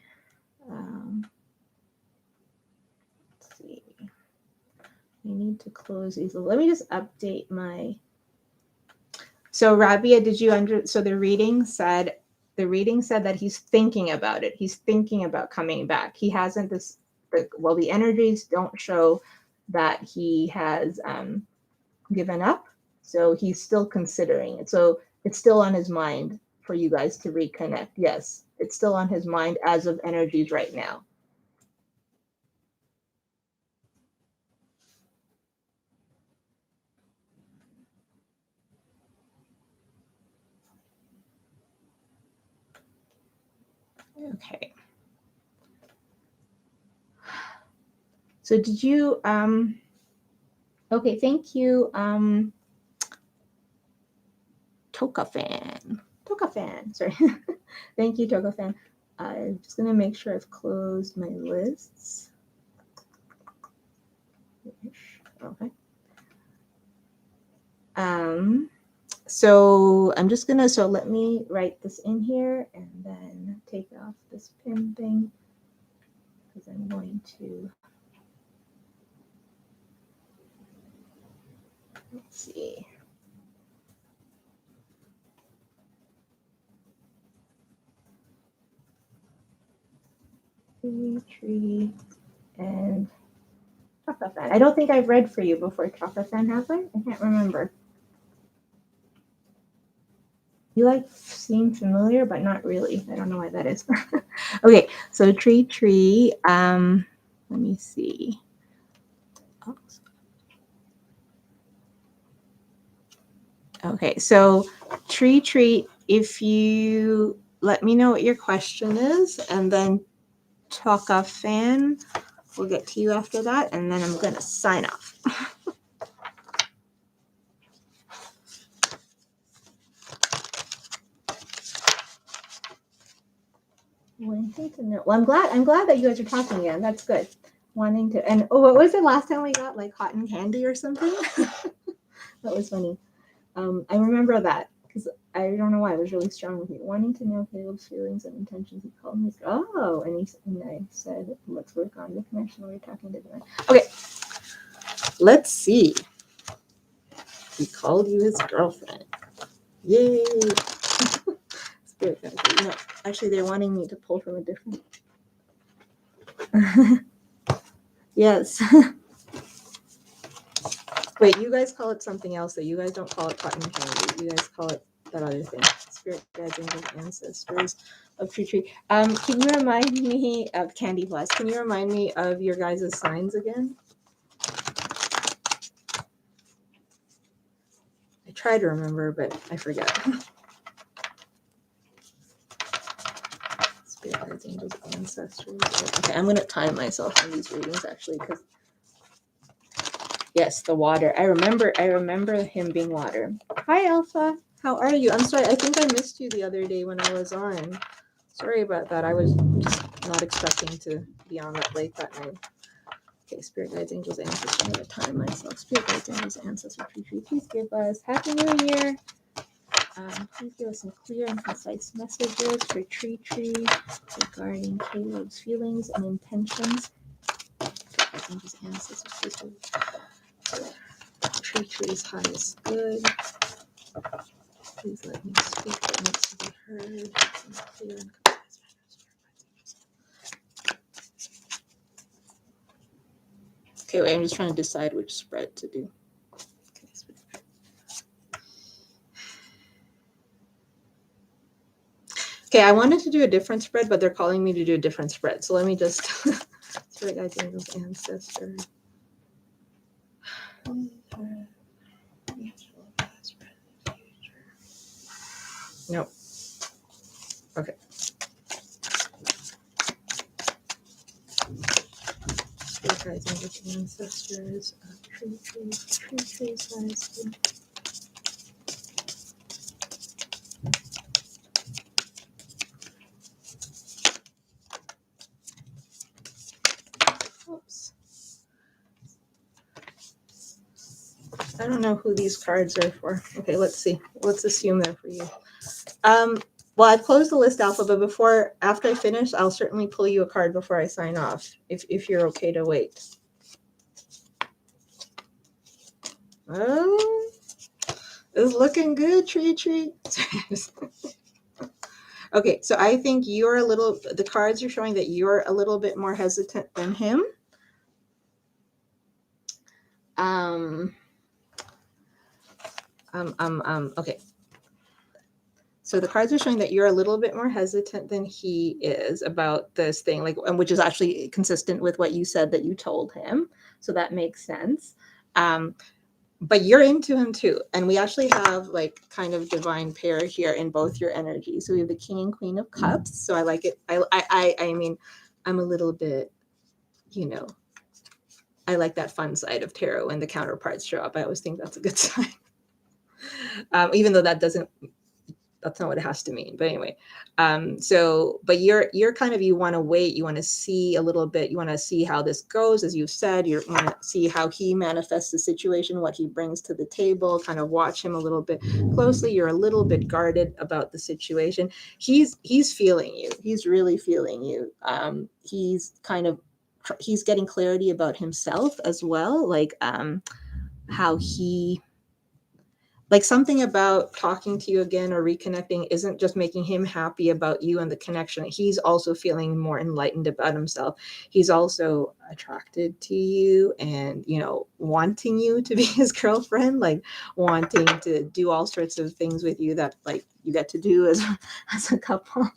Let's see. I need to close these. Let me just update my. So Rabia, so the reading said that he's thinking about it. He's thinking about coming back. He hasn't the energies don't show that he has given up. So he's still considering it. So it's still on his mind for you guys to reconnect. Yes, it's still on his mind as of energies right now. Okay. So did you okay, thank you. Tokafan. Sorry. Thank you, Tokafan. I'm just going to make sure I've closed my lists. Okay. So I'm just gonna, so let me write this in here and then take off this pin thing, because I'm going to, let's see. Tree and chocolate fan. I don't think I've read for you before chocolate fan, have I? I can't remember. You like seem familiar, but not really. I don't know why that is. Okay, so tree. Let me see. Okay, so tree. If you let me know what your question is, and then Taka fan, we'll get to you after that, and then I'm gonna sign off. Wanting to know. Well, I'm glad that you guys are talking again. That's good. Wanting to, and what was it last time we got, like cotton candy or something? That was funny. I remember that because I don't know why I was really strong with you. Wanting to know Caleb's feelings and intentions. He called me. Oh, and I said, let's work on the connection. We're talking to them. Okay, let's see. He called you his girlfriend. Yay! Spirit guides. No, actually, they're wanting me to pull from a different. Yes. Wait, you guys call it something else that you guys don't call it cotton candy. You guys call it that other thing. Spirit guides, angels, ancestors of tree. Can you remind me of Candy Plus? Can you remind me of your guys' signs again? I try to remember, but I forget. Spirit guides, angels, ancestors. Okay, I'm gonna time myself on these readings actually, because yes, the water. I remember him being water. Hi, Alpha. How are you? I'm sorry. I think I missed you the other day when I was on. Sorry about that. I was just not expecting to be on that late that night. Okay, Spirit guides, angels, ancestors. I'm going to time myself. Spirit guides, angels, ancestors, tree. Please give us Happy New Year. Please give us some clear and concise messages for tree regarding Caleb's feelings and intentions. Spirit guides, angels, ancestors, please. Tree's highest good. Please let me speak what needs to be heard. Clear and concise. Okay, wait, I'm just trying to decide which spread to do. Okay, I wanted to do a different spread, but they're calling me to do a different spread. So let me just Spirit guides, angels, ancestors. Nope. Okay. Spirit guides, angels, ancestors. Tree size. Oops. I don't know who these cards are for. Okay, let's see. Let's assume they're for you. Well, I've closed the list, Alpha, but after I finish, I'll certainly pull you a card before I sign off, if you're okay to wait. Oh, it's looking good, tree. Okay, so I think the cards are showing that you're a little bit more hesitant than him. Okay. So the cards are showing that you're a little bit more hesitant than he is about this thing, which is actually consistent with what you said that you told him. So that makes sense. But you're into him too. And we actually have kind of divine pair here in both your energies. So we have the King and Queen of Cups. So I like it. I mean, I'm a little bit, I like that fun side of tarot when the counterparts show up. I always think that's a good sign. Even though that doesn't that's not what it has to mean. But anyway, but you're kind of, you want to wait, you want to see a little bit, you want to see how this goes, as you've said, you want to see how he manifests the situation, what he brings to the table, kind of watch him a little bit closely. You're a little bit guarded about the situation. He's feeling you. He's really feeling you. He's getting clarity about himself as well, like how he, like something about talking to you again or reconnecting isn't just making him happy about you and the connection. He's also feeling more enlightened about himself. He's also attracted to you and, wanting you to be his girlfriend, like wanting to do all sorts of things with you that like you get to do as a couple.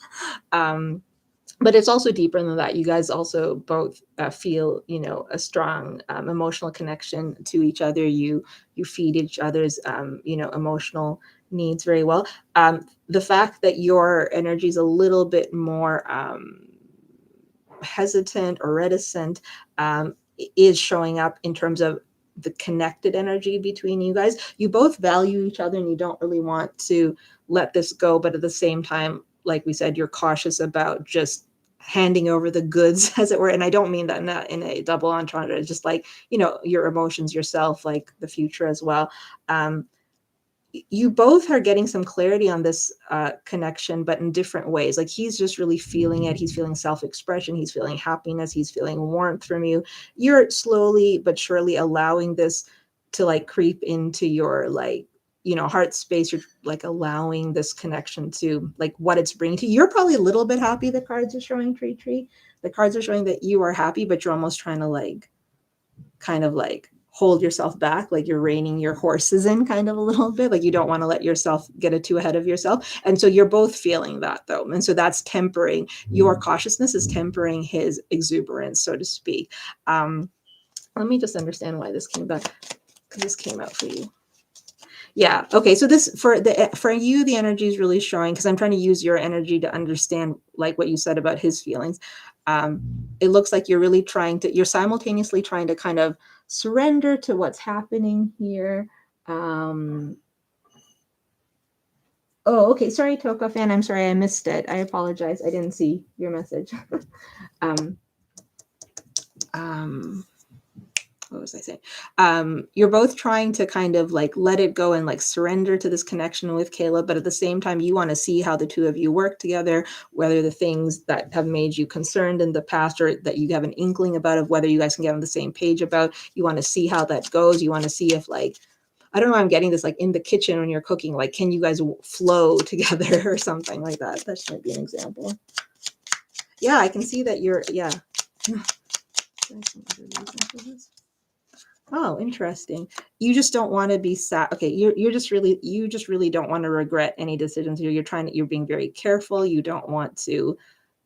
But it's also deeper than that. You guys also both feel, a strong emotional connection to each other. You feed each other's, emotional needs very well. The fact that your energy is a little bit more hesitant or reticent is showing up in terms of the connected energy between you guys. You both value each other and you don't really want to let this go, but at the same time, like we said, you're cautious about just handing over the goods, as it were. And I don't mean that in a double entendre, just like, your emotions, yourself, like the future as well. You both are getting some clarity on this connection, but in different ways. Like he's just really feeling it. He's feeling self-expression. He's feeling happiness. He's feeling warmth from you. You're slowly but surely allowing this to like creep into your like, heart space. You're like allowing this connection to like what it's bringing to you. You're probably a little bit happy. The cards are showing tree. The cards are showing that you are happy, but you're almost trying to like, kind of like hold yourself back, like you're reining your horses in kind of a little bit, like you don't want to let yourself get too ahead of yourself. And so you're both feeling that though. And so that's tempering, your cautiousness is tempering his exuberance, so to speak. Let me just understand why this came back, because this came out for you. Yeah. Okay. So this for you, the energy is really showing, because I'm trying to use your energy to understand like what you said about his feelings. It looks like you're simultaneously trying to kind of surrender to what's happening here. Oh, okay. Sorry, Toka fan. I'm sorry. I missed it. I apologize. I didn't see your message. What was I saying? You're both trying to kind of like let it go and like surrender to this connection with Caleb, but at the same time, you want to see how the two of you work together, whether the things that have made you concerned in the past or that you have an inkling about, of whether you guys can get on the same page about. You want to see how that goes. You want to see if like, I don't know, I'm getting this like in the kitchen when you're cooking, like, can you guys flow together or something like that? That might be an example. Yeah, I can see that yeah. Oh, interesting. You just don't want to be sad. Okay, you just really don't want to regret any decisions. You're being very careful. You don't want to.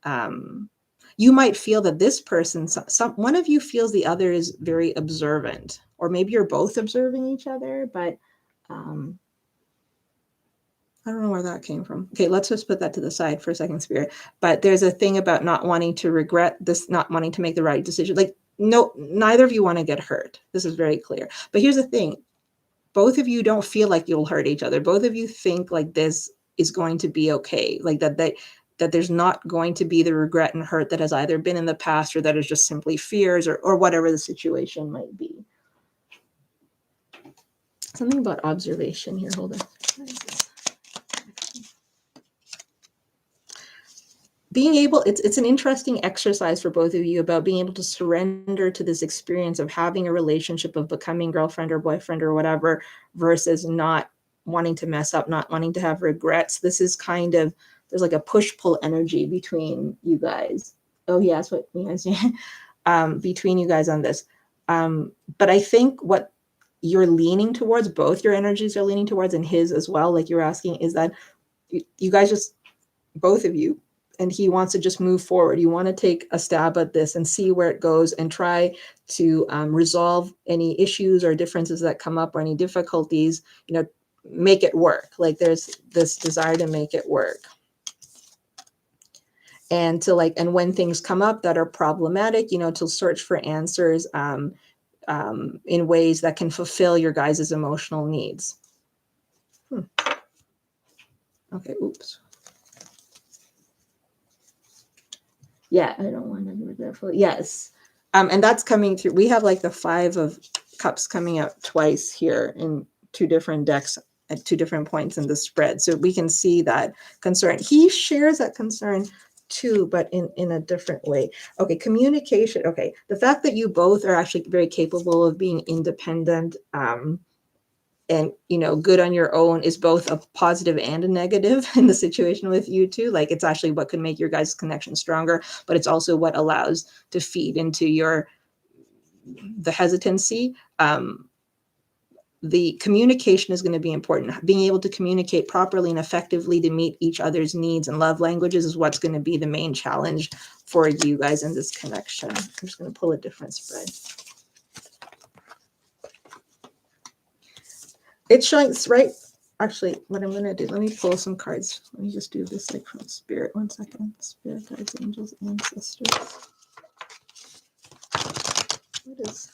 You might feel that this person, one of you feels the other is very observant, or maybe you're both observing each other. But I don't know where that came from. Okay, let's just put that to the side for a second, Spirit. But there's a thing about not wanting to regret this, not wanting to make the right decision. Like, no, neither of you want to get hurt. This is very clear. But here's the thing. Both of you don't feel like you'll hurt each other. Both of you think like this is going to be okay. Like that there's not going to be the regret and hurt that has either been in the past, or that is just simply fears, or whatever the situation might be. Something about observation here. Hold on. Being able, it's an interesting exercise for both of you about being able to surrender to this experience of having a relationship, of becoming girlfriend or boyfriend or whatever, versus not wanting to mess up, not wanting to have regrets. This is kind of, there's like a push-pull energy between you guys. Oh yeah, that's what you guys between you guys on this. But I think what you're leaning towards, both your energies are leaning towards, and his as well, like you're asking, is that you guys just, both of you, and he wants to just move forward. You want to take a stab at this and see where it goes, and try to resolve any issues or differences that come up, or any difficulties, make it work. Like there's this desire to make it work. And to like, and when things come up that are problematic, to search for answers in ways that can fulfill your guys' emotional needs. Okay, oops. Yeah, I don't want to be regretful. Yes. And that's coming through. We have like the 5 of Cups coming out twice here in 2 different decks at 2 different points in the spread. So we can see that concern. He shares that concern too, but in a different way. Okay, communication. Okay, the fact that you both are actually very capable of being independent, and good on your own is both a positive and a negative in the situation with you two. Like, it's actually what could make your guys' connection stronger, but it's also what allows to feed into the hesitancy. The communication is going to be important. Being able to communicate properly and effectively to meet each other's needs and love languages is what's going to be the main challenge for you guys in this connection. I'm just going to pull a different spread. It's showing right. Actually, what I'm going to do, let me pull some cards. Let me just do this like from Spirit. 1 second. Spirit, guides, angels, ancestors. What does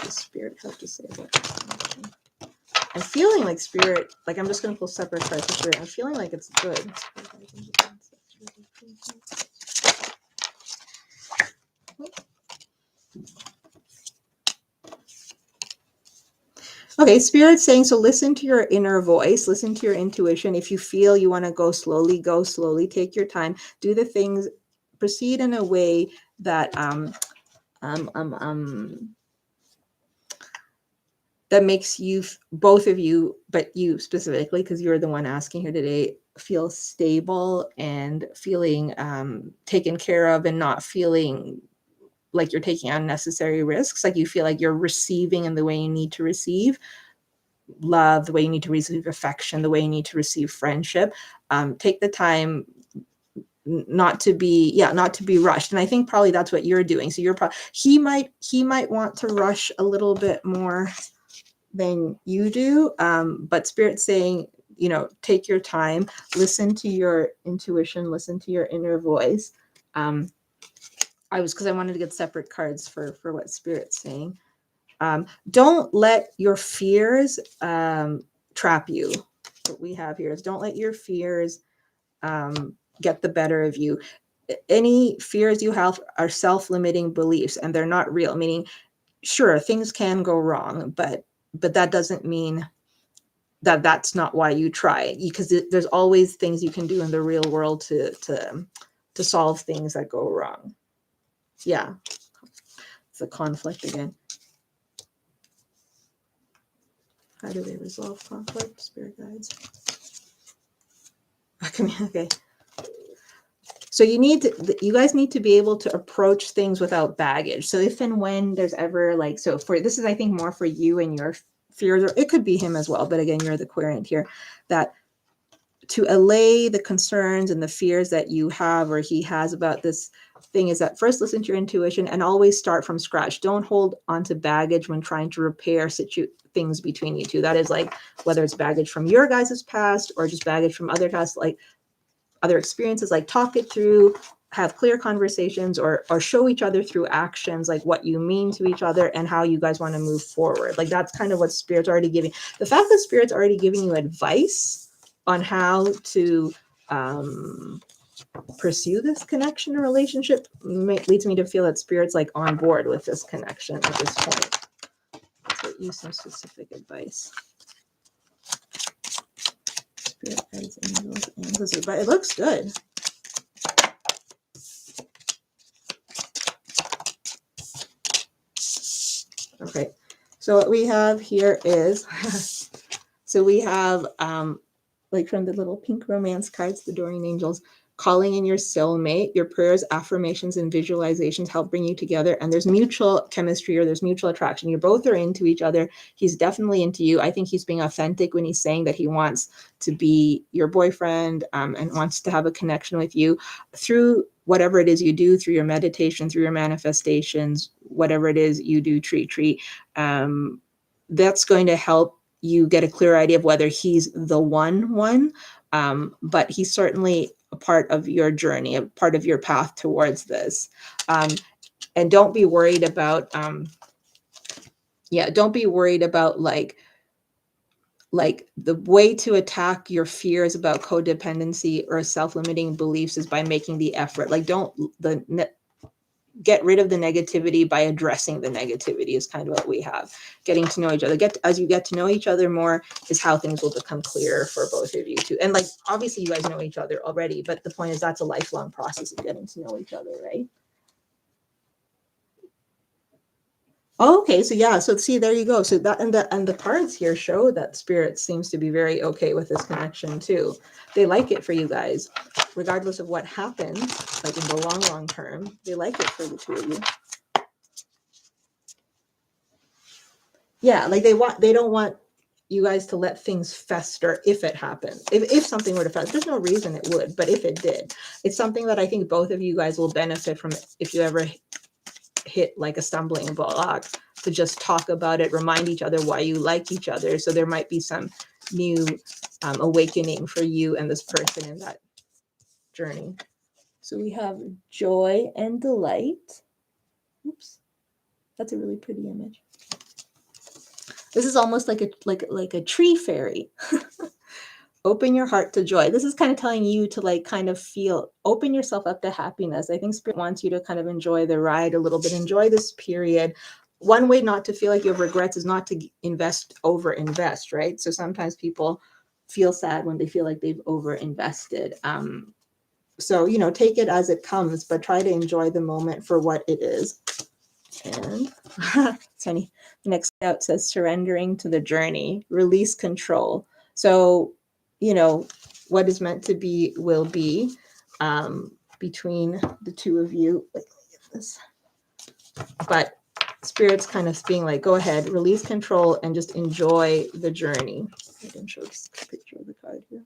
Spirit have to say about this connection? I'm feeling like Spirit, like I'm just going to pull separate cards for Spirit. I'm feeling like it's good. Spirit, guides, angels, ancestors. Okay, Spirit's saying, so listen to your inner voice, listen to your intuition. If you feel you want to go slowly, take your time, do the things, proceed in a way that that makes you, both of you, but you specifically, because you're the one asking here today, feel stable and feeling taken care of and not feeling like you're taking unnecessary risks. Like you feel like you're receiving in the way you need to receive love, the way you need to receive affection, the way you need to receive friendship. Take the time not to be rushed. And I think probably that's what you're doing. So he might want to rush a little bit more than you do. But Spirit's saying, take your time, listen to your intuition, listen to your inner voice. Because I wanted to get separate cards for what Spirit's saying. Don't let your fears trap you. What we have here is don't let your fears get the better of you. Any fears you have are self-limiting beliefs, and they're not real. Meaning, sure, things can go wrong, but that doesn't mean that that's not why you try. Because there's always things you can do in the real world to solve things that go wrong. Yeah, it's a conflict again. How do they resolve conflict? Spirit guides. Okay. So you guys need to be able to approach things without baggage. So if and when there's ever this is, I think, more for you and your fears, or it could be him as well. But again, you're the querent here, that to allay the concerns and the fears that you have or he has about this thing is that first listen to your intuition and always start from scratch. Don't hold onto baggage when trying to repair things between you two. That is like whether it's baggage from your guys' past or just baggage from other past, like other experiences, like talk it through, have clear conversations, or show each other through actions, like what you mean to each other and how you guys want to move forward. Like that's kind of what Spirit's already giving. The fact that Spirit's already giving you advice on how to pursue this connection or relationship leads me to feel that Spirit's like on board with this connection at this point. So use some specific advice. Spirit guides, angels, and lizard, but it looks good. Okay, so what we have here is, so we have like from the little pink romance cards, the Doreen Angels, calling in your soulmate. Your prayers, affirmations, and visualizations help bring you together. And there's mutual chemistry, or there's mutual attraction. You both are into each other. He's definitely into you. I think he's being authentic when he's saying that he wants to be your boyfriend and wants to have a connection with you through whatever it is you do, through your meditation, through your manifestations, whatever it is you do, treat. That's going to help you get a clear idea of whether he's the one, but he's certainly a part of your journey, a part of your path towards this. And don't be worried about, like like the way to attack your fears about codependency or self-limiting beliefs is by making the effort. Like get rid of the negativity by addressing the negativity is kind of what we have. Getting to know each other. As you get to know each other more is how things will become clearer for both of you too. And like, obviously you guys know each other already, but the point is that's a lifelong process of getting to know each other, right? Okay, so yeah, so see, there you go. So that and the cards here show that Spirit seems to be very okay with this connection too. They like it for you guys, regardless of what happens, like in the long term. They like it for the two of you. Yeah, like they don't want you guys to let things fester if it happens. If something were to fester, there's no reason it would, but if it did, it's something that I think both of you guys will benefit from if you ever hit like a stumbling block, to just talk about it, remind each other why you like each other. So there might be some new awakening for you and this person in that journey. So we have joy and delight. Oops, that's a really pretty image. This is almost like a tree fairy. Open your heart to joy. This is kind of telling you to like kind of open yourself up to happiness. I think Spirit wants you to kind of enjoy the ride a little bit, enjoy this period. One way not to feel like you have regrets is not to over-invest, right? So sometimes people feel sad when they feel like they've over-invested. So, you know, take it as it comes, but try to enjoy the moment for what it is. And it's funny. The next out says surrendering to the journey, release control. So, you know, what is meant to be will be between the two of you. Like, let me get this. But Spirit's kind of being like, go ahead, release control and just enjoy the journey. I can show this picture of the card here.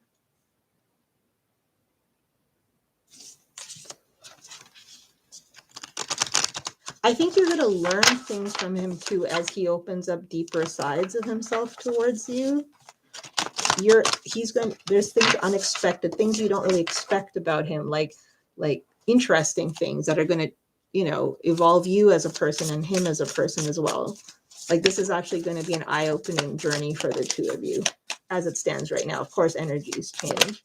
I think you're going to learn things from him too as he opens up deeper sides of himself towards you. There's things unexpected, things you don't really expect about him, like interesting things that are going to, you know, evolve you as a person and him as a person as well. Like this is actually going to be an eye-opening journey for the two of you as it stands right now. Of course, energies change.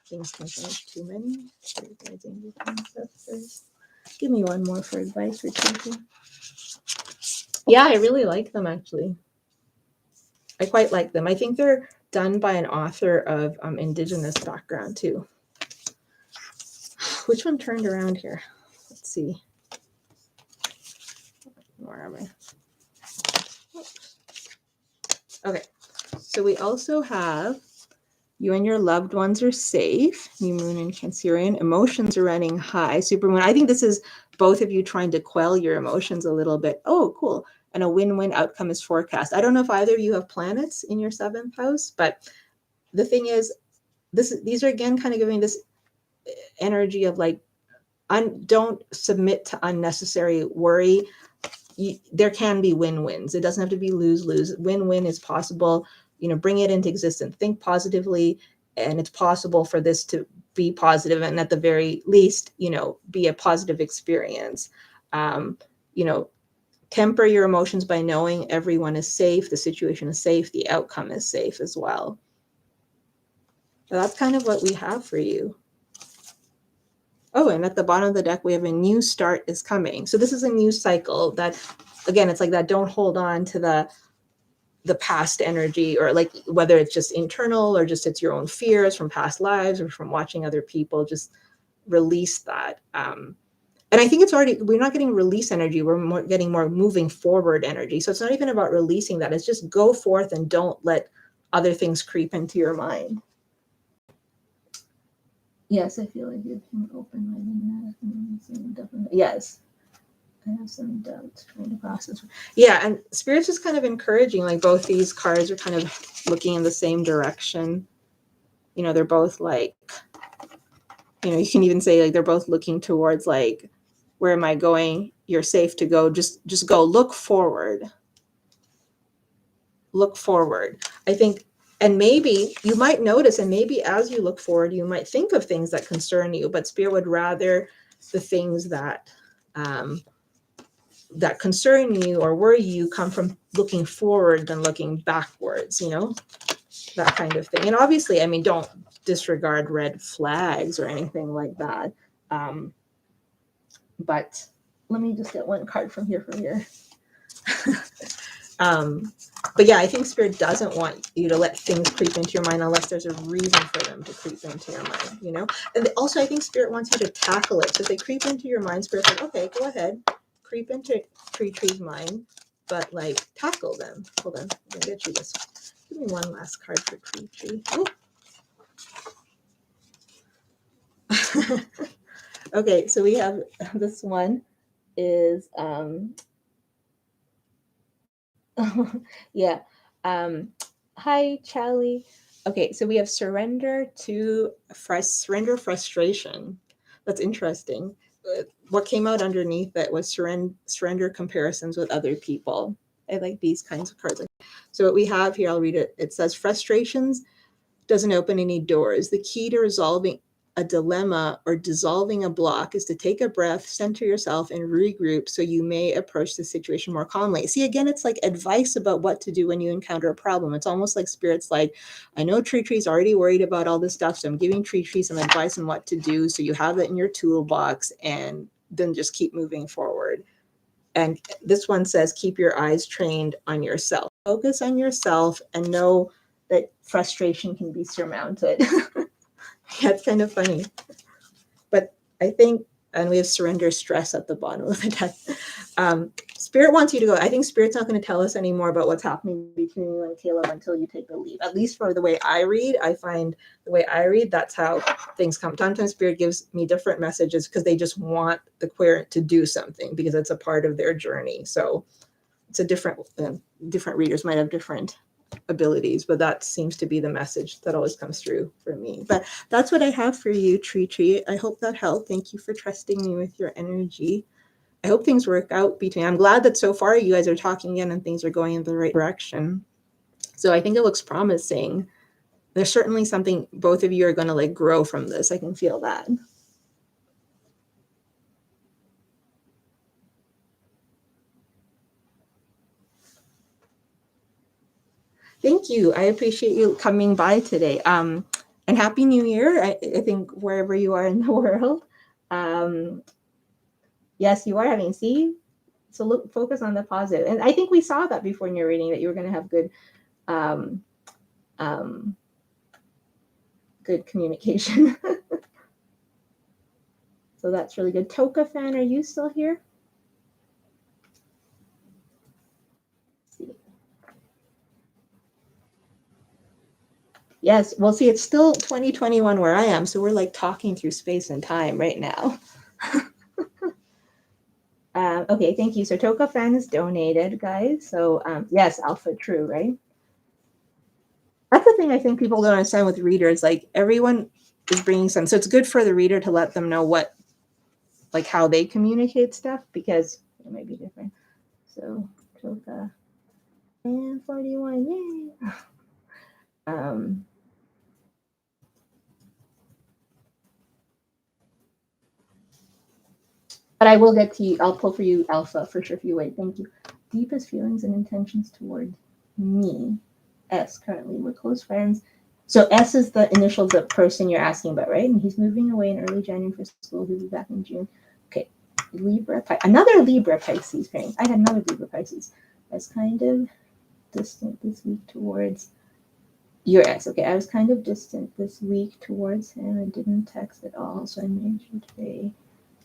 Things can change too many. Give me one more for advice for Tuesday. Yeah, I really like them actually. I quite like them. I think they're done by an author of Indigenous background too. Which one turned around here? Let's see. Where am I? Okay. So we also have you and your loved ones are safe. New moon in Cancerian. Emotions are running high. Supermoon. I think this is both of you trying to quell your emotions a little bit. Oh, cool. And a win-win outcome is forecast. I don't know if either of you have planets in your 7th house, but the thing is, these are again kind of giving this energy of like, don't submit to unnecessary worry. There can be win-wins. It doesn't have to be lose-lose. Win-win is possible. You know, bring it into existence. Think positively, and it's possible for this to be positive, and at the very least, you know, be a positive experience. You know, temper your emotions by knowing everyone is safe, the situation is safe, the outcome is safe as well. So that's kind of what we have for you. Oh, and at the bottom of the deck, we have a new start is coming. So this is a new cycle that, again, it's like that. Don't hold on to the past energy, or like whether it's just internal or just it's your own fears from past lives or from watching other people. Just release that. And I think we're not getting release energy. We're getting more moving forward energy. So it's not even about releasing that. It's just go forth and don't let other things creep into your mind. Yes, I feel like you're being open-minded. Yes, I have some doubts trying to process. Yeah, and Spirit's just kind of encouraging, like both these cards are kind of looking in the same direction. You know, they're both like, you know, you can even say like they're both looking towards like, where am I going? You're safe to go. Just go. Look forward. Look forward. I think, and maybe you might notice, and maybe as you look forward, you might think of things that concern you, but Spirit would rather the things that that concern you or worry you come from looking forward than looking backwards, you know? that kind of thing. And obviously, I mean, don't disregard red flags or anything like that. But let me just get one card from here. But yeah, I think Spirit doesn't want you to let things creep into your mind unless there's a reason for them to creep into your mind, you know? And also, I think Spirit wants you to tackle it. So if they creep into your mind, Spirit's like, okay, go ahead, creep into Tree's mind, but like tackle them. Hold on, I'm gonna get you this. Give me one last card for Tree. Okay, so we have this one is yeah. Hi, Charlie. Okay, so we have surrender frustration. That's interesting. What came out underneath that was surrender comparisons with other people. I like these kinds of cards. So what we have here, I'll read it. It says frustrations doesn't open any doors. The key to resolving a dilemma or dissolving a block is to take a breath, center yourself, and regroup so you may approach the situation more calmly. See, again, it's like advice about what to do when you encounter a problem. It's almost like Spirit's like, I know Tree's already worried about all this stuff, so I'm giving Tree some advice on what to do so you have it in your toolbox and then just keep moving forward. And this one says, keep your eyes trained on yourself. Focus on yourself and know that frustration can be surmounted. Yeah, it's kind of funny. But I think, and we have surrender stress at the bottom of the deck. Spirit wants you to go. I think Spirit's not going to tell us anymore about what's happening between you and Caleb until you take the leap. At least for the way I read, I find the way I read, that's how things come. Sometimes Spirit gives me different messages because they just want the querent to do something because it's a part of their journey. So it's a different readers might have different abilities, but that seems to be the message that always comes through for me. But that's what I have for you, Tree. I hope that helped. Thank you for trusting me with your energy. I hope things work out between. I'm glad that so far you guys are talking again and things are going in the right direction. So I think it looks promising. There's certainly something both of you are going to like grow from this. I can feel that. Thank you. I appreciate you coming by today. And Happy New Year. I think wherever you are in the world. Yes, you are having, see? So focus on the positive. And I think we saw that before in your reading that you were going to have good good communication. So that's really good. Toka fan, are you still here? Yes, well, see, it's still 2021 where I am, so we're like talking through space and time right now. Okay, thank you. So Toka fan is donated, guys. So yes, Alpha True, right? That's the thing I think people don't understand with readers. Like everyone is bringing some, so it's good for the reader to let them know what, like how they communicate stuff because it might be different. So Toka and 41, yay! But I will get to you. I'll pull for you, Alpha, for sure if you wait. Thank you. Deepest feelings and intentions toward me. S. Currently, we're close friends. So S is the initial of the person you're asking about, right? And he's moving away in early January for school. He'll be back in June. Okay. Libra, another Libra Pisces pairing. I had another Libra Pisces. I was kind of distant this week towards your ex. Okay, I was kind of distant this week towards him. I didn't text at all, so I made you today.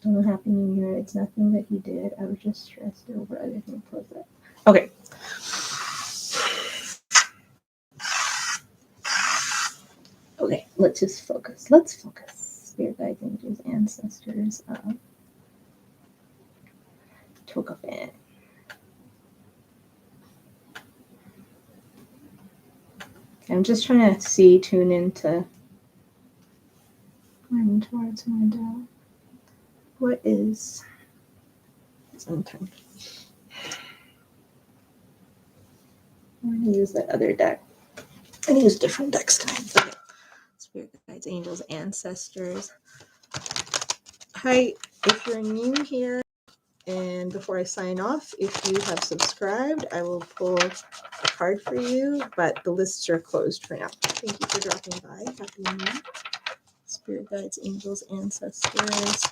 Don't know Happy New Year. It's nothing that he did. I was just stressed over other things. Okay. Okay, let's just focus. Let's focus. Spirit guides, angels, ancestors. Toka fan. I'm just trying to tune into going towards my dad. What is sometimes I'm going to use that other deck. I'm going to use different decks tonight. Okay. Spirit guides, angels, ancestors. Hi, if you're new here And before I sign off, if you have subscribed, I will pull a card for you, but the lists are closed for now. Thank you for dropping by. Happy New Year. Spirit guides, angels, ancestors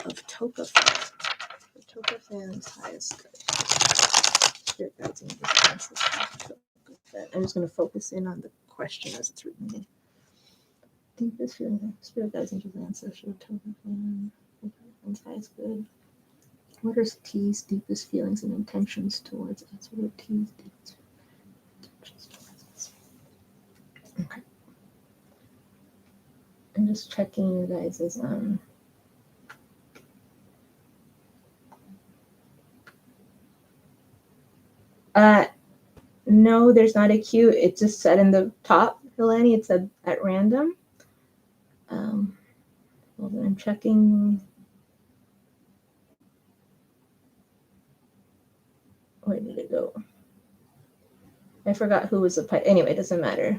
of Tokafan. The Tokafan's highest good. Spirit guides, angels, ancestors of Tokafan. I'm just going to focus in on the question as it's written in. Deepest feeling, spirit guides, angels, ancestors of Tokafan. Tokafan's highest good. What are T's deepest feelings and intentions towards us? What are T's deepest intentions towards us? Okay. I'm just checking you guys' no, there's not a cue. It just said in the top, Helene, it said at random. Well, then I'm checking. Where did it go? I forgot who was the Pisces. Anyway, it doesn't matter.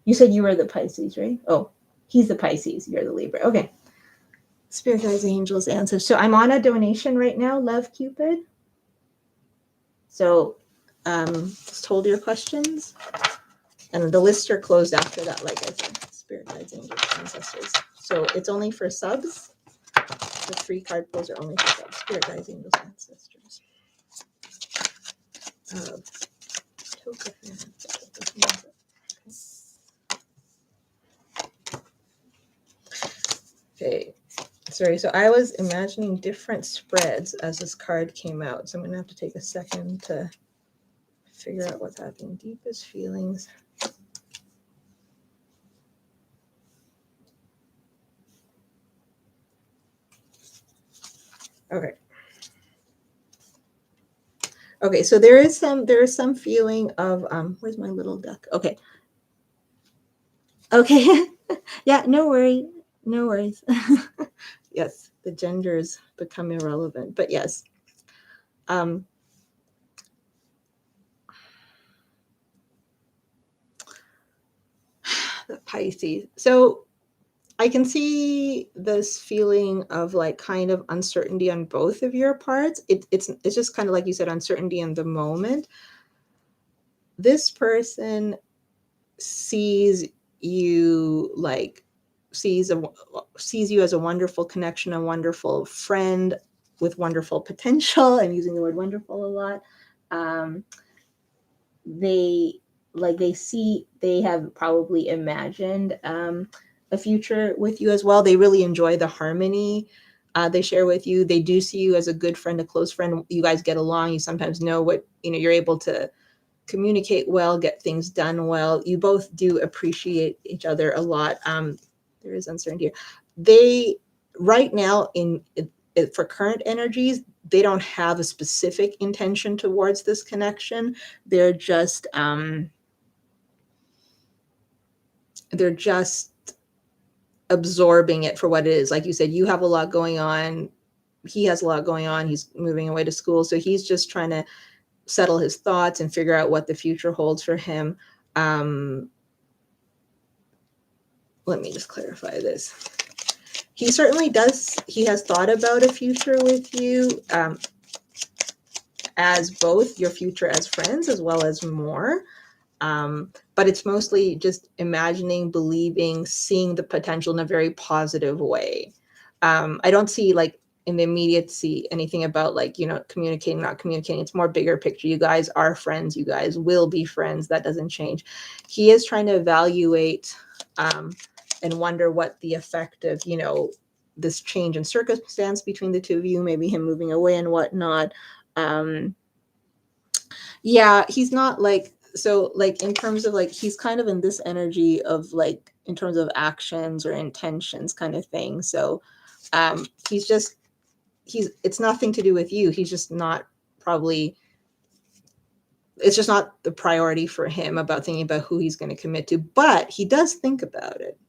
You said you were the Pisces, right? Oh, he's the Pisces. You're the Libra. Okay. Spirit guides, angels, ancestors. So I'm on a donation right now, Love Cupid. So just hold your questions. And the lists are closed after that, like I said. Spirit guides, angels, ancestors. So it's only for subs. The free card pulls are only for subs. Spirit guides, angels, ancestors. Okay. Sorry, so I was imagining different spreads as this card came out. So I'm going to have to take a second to figure out what's happening. Deepest feelings. Okay. Okay, so there is some feeling of where's my little duck? Okay. Okay. Yeah, no worries. Yes, the genders become irrelevant. But yes. The Pisces. So I can see this feeling of like kind of uncertainty on both of your parts. It's just kind of like you said, uncertainty in the moment. This person sees you like sees you as a wonderful connection, a wonderful friend with wonderful potential. I'm using the word wonderful a lot. They have probably imagined a future with you as well. They really enjoy the harmony they share with you. They do see you as a good friend, a close friend. You guys get along. You sometimes know what, you're able to communicate well, get things done well. You both do appreciate each other a lot. There is uncertainty here. They, right now, for current energies, they don't have a specific intention towards this connection. They're just absorbing it for what it is. Like you said, you have a lot going on. He has a lot going on. He's moving away to school. So he's just trying to settle his thoughts and figure out what the future holds for him. Let me just clarify this. He certainly does. He has thought about a future with you as both your future as friends as well as more. But it's mostly just imagining, believing, seeing the potential in a very positive way. I don't see like in the immediacy anything about like, communicating, not communicating. It's more bigger picture. You guys are friends. You guys will be friends. That doesn't change. He is trying to evaluate and wonder what the effect of, this change in circumstance between the two of you, maybe him moving away and whatnot. Yeah, he's not like, so like in terms of like, he's kind of in this energy of like, in terms of actions or intentions kind of thing. So it's nothing to do with you. He's just not it's just not the priority for him about thinking about who he's going to commit to, but he does think about it.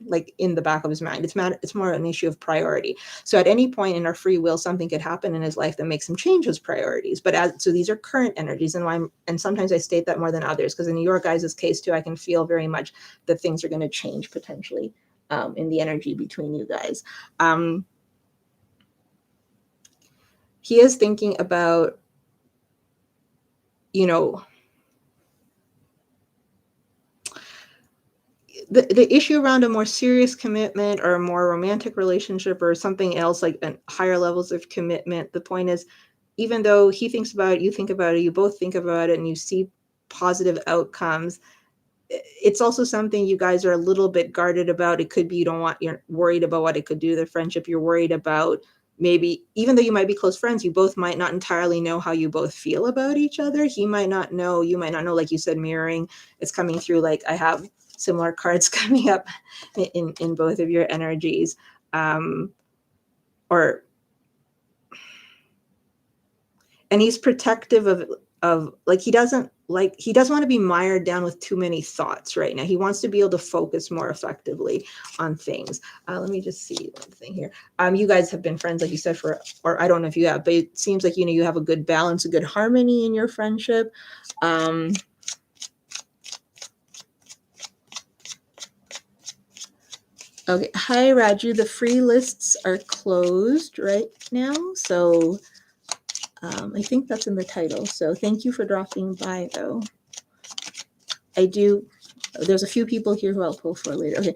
Like in the back of his mind. It's more an issue of priority. So at any point in our free will, something could happen in his life that makes him change his priorities. But so these are current energies, and sometimes I state that more than others, because in your guys' case too, I can feel very much that things are going to change potentially in the energy between you guys. he is thinking about, you know, the issue around a more serious commitment or a more romantic relationship or something else, like higher levels of commitment. The point is, even though he thinks about it, you think about it, you both think about it, and you see positive outcomes, it's also something you guys are a little bit guarded about. It could be you're worried about what it could do to the friendship. You're worried about, maybe even though you might be close friends, you both might not entirely know how you both feel about each other. He might not know, you might not know. Like you said, mirroring, it's coming through. Like, I have similar cards coming up in both of your energies. Or and he's protective of like, he doesn't want to be mired down with too many thoughts right now. He wants to be able to focus more effectively on things. Let me just see one thing here. You guys have been friends, like you said, or I don't know if you have, but it seems like, you have a good balance, a good harmony in your friendship. Okay, hi Raju, the free lists are closed right now, so I think that's in the title. So thank you for dropping by, though. There's a few people here who I'll pull for later. Okay.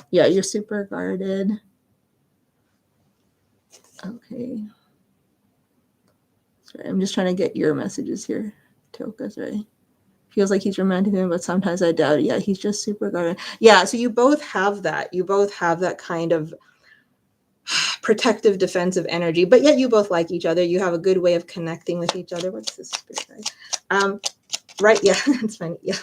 Yeah, you're super guarded. Okay. Sorry, I'm just trying to get your messages here, Toka. Sorry. Feels like he's romantic, but sometimes I doubt it. Yeah, he's just super guarded. Yeah, so you both have that. You both have that kind of protective, defensive energy, but yet you both like each other. You have a good way of connecting with each other. What's this spirit? Right, yeah, it's funny. Yeah.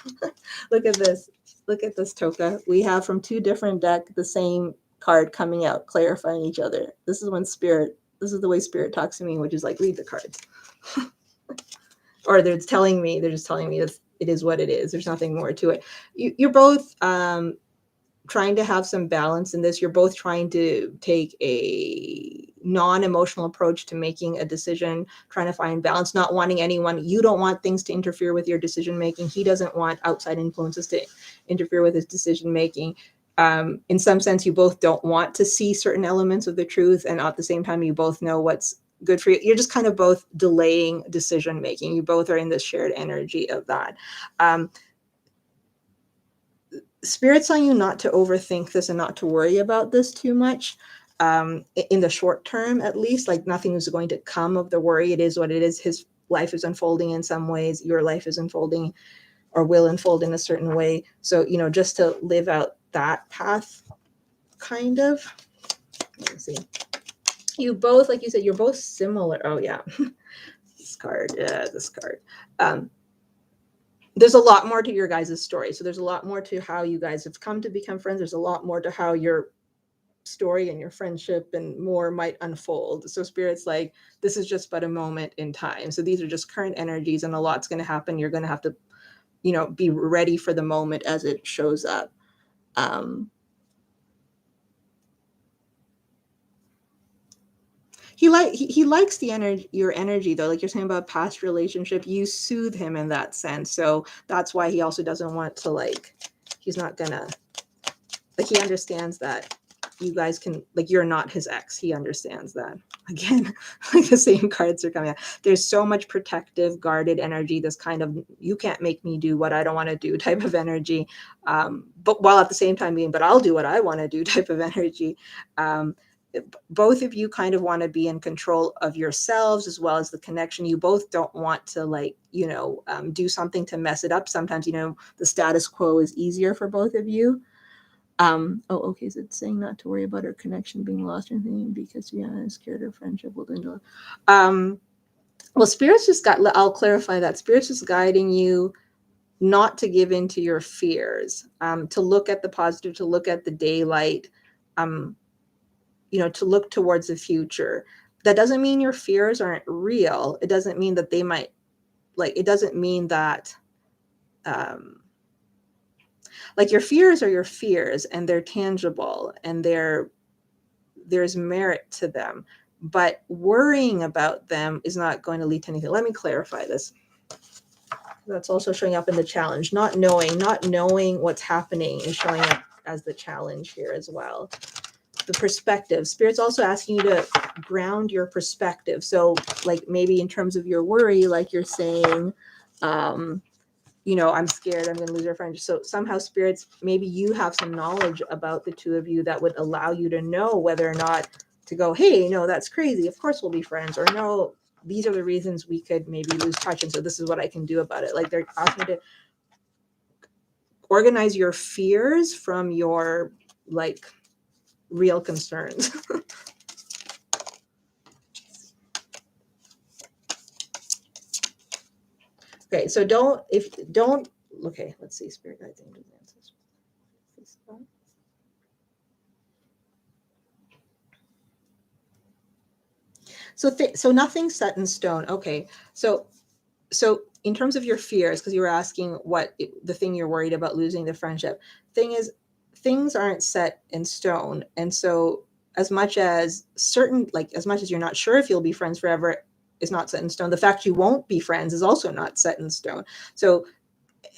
Look at this. Look at this, Toka. We have from two different decks the same card coming out, clarifying each other. This is the way spirit talks to me, which is like, read the cards. Or they're just telling me that it is what it is. There's nothing more to it. You're both trying to have some balance in this. You're both trying to take a non-emotional approach to making a decision, trying to find balance, not wanting anyone. You don't want things to interfere with your decision making. He doesn't want outside influences to interfere with his decision making. In some sense, you both don't want to see certain elements of the truth, and at the same time, you both know what's good for you. You're just kind of both delaying decision making. You both are in this shared energy of that. Spirit's telling you not to overthink this and not to worry about this too much, in the short term, at least. Like, nothing is going to come of the worry. It is what it is. His life is unfolding in some ways. Your life is unfolding or will unfold in a certain way. So, just to live out that path, kind of. Let me see. You both, like you said, you're both similar. Oh, yeah. This card. There's a lot more to your guys' story. So there's a lot more to how you guys have come to become friends. There's a lot more to how your story and your friendship and more might unfold. So Spirit's like, this is just but a moment in time. So these are just current energies, and a lot's going to happen. You're going to have to, be ready for the moment as it shows up. He likes your energy, though. Like you're saying about past relationship, you soothe him in that sense. So that's why he also doesn't want to, he's not gonna, he understands that you guys can, you're not his ex. He understands that. Again, the same cards are coming out. There's so much protective, guarded energy, this kind of, you can't make me do what I don't want to do type of energy. But while at the same time being, but I'll do what I want to do type of energy. Both of you kind of want to be in control of yourselves as well as the connection. You both don't want to do something to mess it up. Sometimes, the status quo is easier for both of you. Okay, so it's saying not to worry about her connection being lost or anything because I'm scared her friendship will dwindle. Well, I'll clarify that. Spirit's just guiding you not to give in to your fears, to look at the positive, to look at the daylight, to look towards the future. That doesn't mean your fears aren't real. It doesn't mean that they might, it doesn't mean that, your fears are your fears and they're tangible and there's merit to them, but worrying about them is not going to lead to anything. Let me clarify this. That's also showing up in the challenge. Not knowing what's happening is showing up as the challenge here as well. the perspective. Spirit's also asking you to ground your perspective. So like maybe in terms of your worry, like you're saying, you know, I'm scared I'm going to lose our friendship. So somehow spirits, maybe you have some knowledge about the two of you that would allow you to know whether or not to go, hey, no, that's crazy. Of course we'll be friends. Or no, these are the reasons we could maybe lose touch. And so this is what I can do about it. Like they're asking you to organize your fears from your like real concerns. Okay, so okay, let's see, spirit guides, angels, ancestors. So nothing's set in stone. Okay, so in terms of your fears, because you were asking the thing you're worried about losing the friendship. Thing is, things aren't set in stone, and so as much as you're not sure if you'll be friends forever is not set in stone, the fact you won't be friends is also not set in stone. So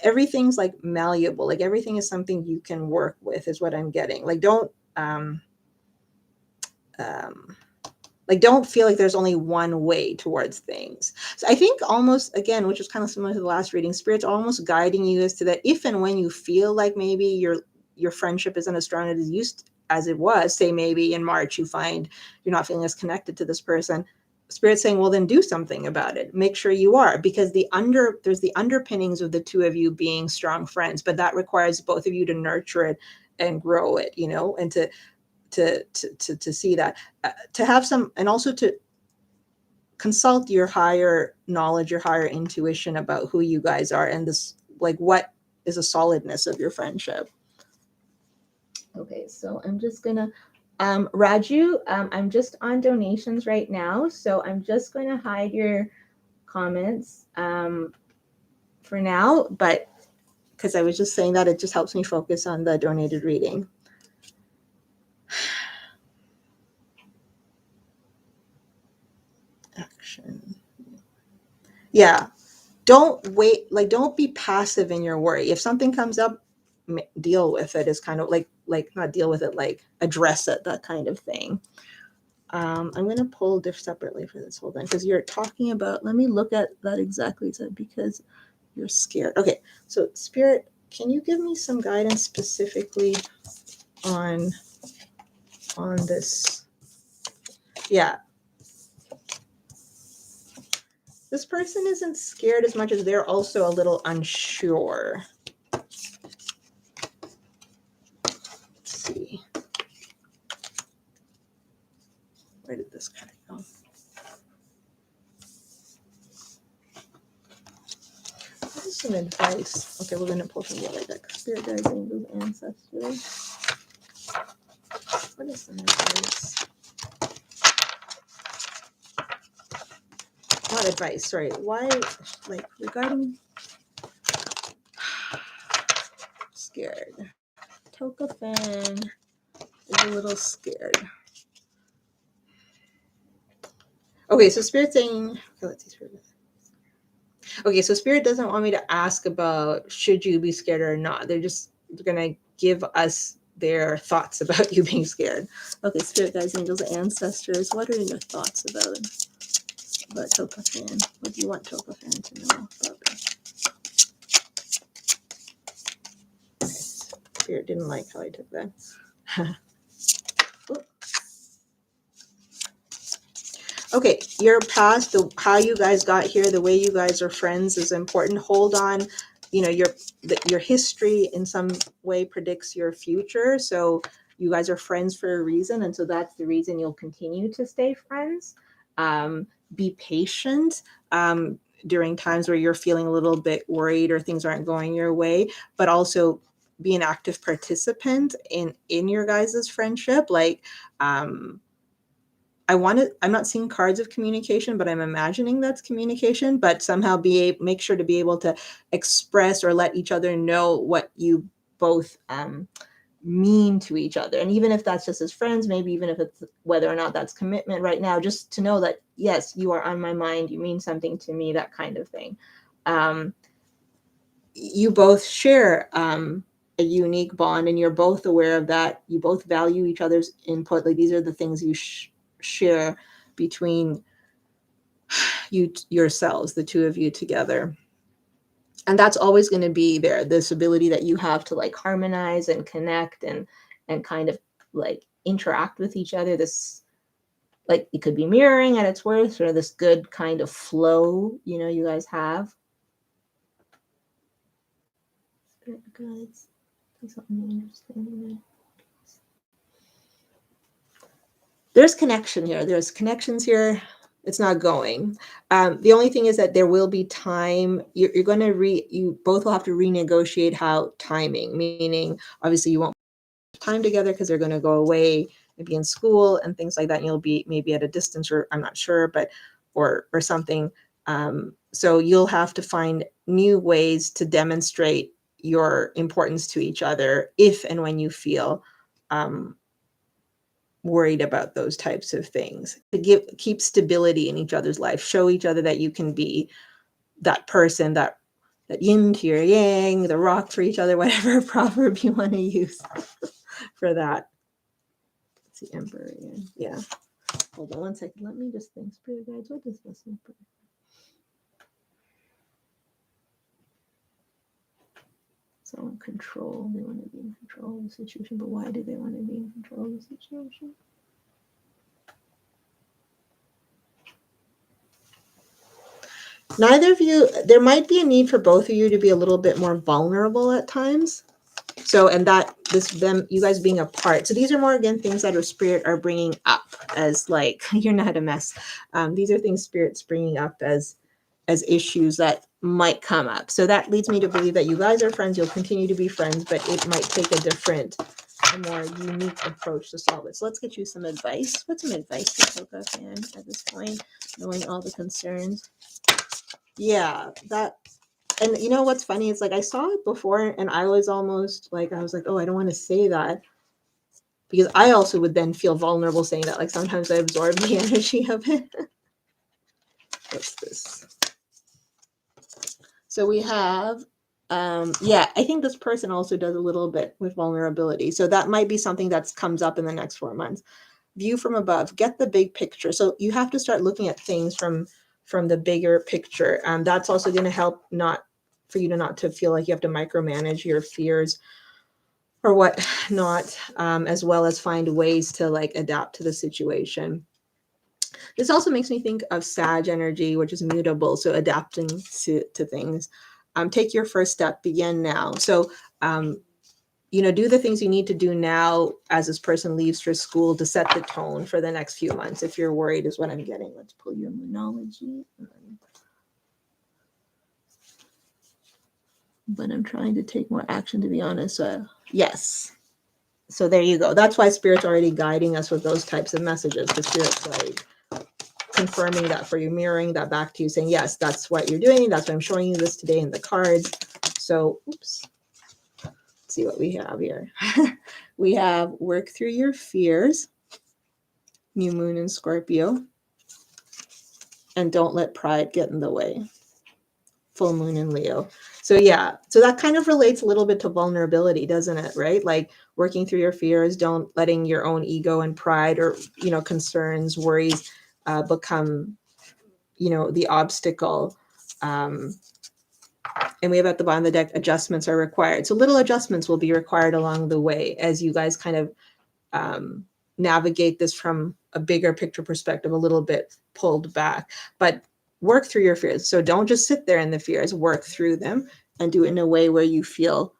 everything's like malleable, like everything is something you can work with, is what I'm getting. Like don't feel like there's only one way towards things. So I think almost, again, which is kind of similar to the last reading, spirit's almost guiding you as to that if and when you feel like maybe your friendship isn't as strong as it was, say maybe in March you find you're not feeling as connected to this person, spirit's saying, well, then do something about it. Make sure you are, because there's the underpinnings of the two of you being strong friends, but that requires both of you to nurture it and grow it, you know, and to see that, to have some, and also to consult your higher knowledge, your higher intuition about who you guys are and this, like, what is a solidness of your friendship. Okay, so I'm just gonna Raju, I'm just on donations right now, so I'm just going to hide your comments for now, but because I was just saying that, it just helps me focus on the donated reading. Action. Yeah. Don't wait, like don't be passive in your worry. If something comes up, deal with it, is kind of like not deal with it, like address it, that kind of thing. I'm going to pull diff separately for this. Hold on, because you're talking about, let me look at that exactly, because you're scared. Okay, so spirit, can you give me some guidance specifically on this? Yeah. This person isn't scared as much as they're also a little unsure. Let's see. Where did this card go? What is some advice? Okay, we're going to pull from the other deck. Spirit guides, angels, ancestors. What is some advice? Not advice, sorry. Why, like, regarding scared. Tokafan is a little scared. Okay, so Spirit's saying, okay, let's see, Spirit. Okay, so Spirit doesn't want me to ask about should you be scared or not. They're going to give us their thoughts about you being scared. Okay, Spirit guides, angels, ancestors. What are your thoughts about Tokafan? What do you want Tokafan to know about it? Okay, Spirit didn't like how I took that. Okay, your past, how you guys got here, the way you guys are friends is important. Hold on, you know, your history in some way predicts your future. So you guys are friends for a reason, and so that's the reason you'll continue to stay friends. Be patient during times where you're feeling a little bit worried or things aren't going your way, but also be an active participant in your guys' friendship. Like, I'm not seeing cards of communication, but I'm imagining that's communication, but somehow make sure to be able to express or let each other know what you both mean to each other. And even if that's just as friends, maybe even if it's whether or not that's commitment right now, just to know that, yes, you are on my mind, you mean something to me, that kind of thing. You both share a unique bond, and you're both aware of that. You both value each other's input. Like these are the things you share between yourselves, the two of you together. And that's always going to be there, this ability that you have to like harmonize and connect and kind of like interact with each other. This, like, it could be mirroring at its worst, or this good kind of flow, you know, you guys have. Guys, there's connection here. There's connections here. It's not going. The only thing is that there will be time. You're going to you both will have to renegotiate how timing, meaning obviously you won't have time together because they're going to go away, maybe in school and things like that. And you'll be maybe at a distance, or I'm not sure, but or something. So you'll have to find new ways to demonstrate your importance to each other if and when you feel worried about those types of things, to keep stability in each other's life, show each other that you can be that person, that yin to your yang, the rock for each other, whatever proverb you want to use for that. It's the Emperor again. Yeah. Hold on one second. Let me just think. Spirit guides, what does this Emperor? So control. They want to be in control of the situation, but why do they want to be in control of the situation? Neither of you, there might be a need for both of you to be a little bit more vulnerable at times. So, and that you guys being apart. So these are more, again, things that our spirit are bringing up as like, you're not a mess. These are things spirit's bringing up as issues that might come up. So that leads me to believe that you guys are friends. You'll continue to be friends, but it might take a different, a more unique approach to solve it. So let's get you some advice. What's some advice to Coco fan at this point, knowing all the concerns? Yeah, that. And you know what's funny? It's like I saw it before and I was almost like, I was like, oh, I don't want to say that. Because I also would then feel vulnerable saying that. Like sometimes I absorb the energy of it. What's this? So we have, yeah, I think this person also does a little bit with vulnerability. So that might be something that comes up in the next 4 months. View from above, get the big picture. So you have to start looking at things from the bigger picture. That's also going to help for you not to feel like you have to micromanage your fears or what not, as well as find ways to like adapt to the situation. This also makes me think of Sag energy, which is mutable. So adapting to things. Take your first step, begin now. So, do the things you need to do now as this person leaves for school to set the tone for the next few months. If you're worried is what I'm getting. Let's pull your Moonology. But I'm trying to take more action, to be honest. Yes. So there you go. That's why Spirit's already guiding us with those types of messages. The Spirit's like confirming that for you, mirroring that back to you, saying, yes, that's what you're doing. That's why I'm showing you this today in the cards. So, oops. Let's see what we have here. We have work through your fears, new moon in Scorpio, and don't let pride get in the way, full moon in Leo. So yeah, so that kind of relates a little bit to vulnerability, doesn't it? Right? Like working through your fears, don't letting your own ego and pride or, concerns, worries become, the obstacle. And we have at the bottom of the deck, adjustments are required. So little adjustments will be required along the way as you guys kind of navigate this from a bigger picture perspective, a little bit pulled back, but work through your fears. So don't just sit there in the fears, work through them and do it in a way where you feel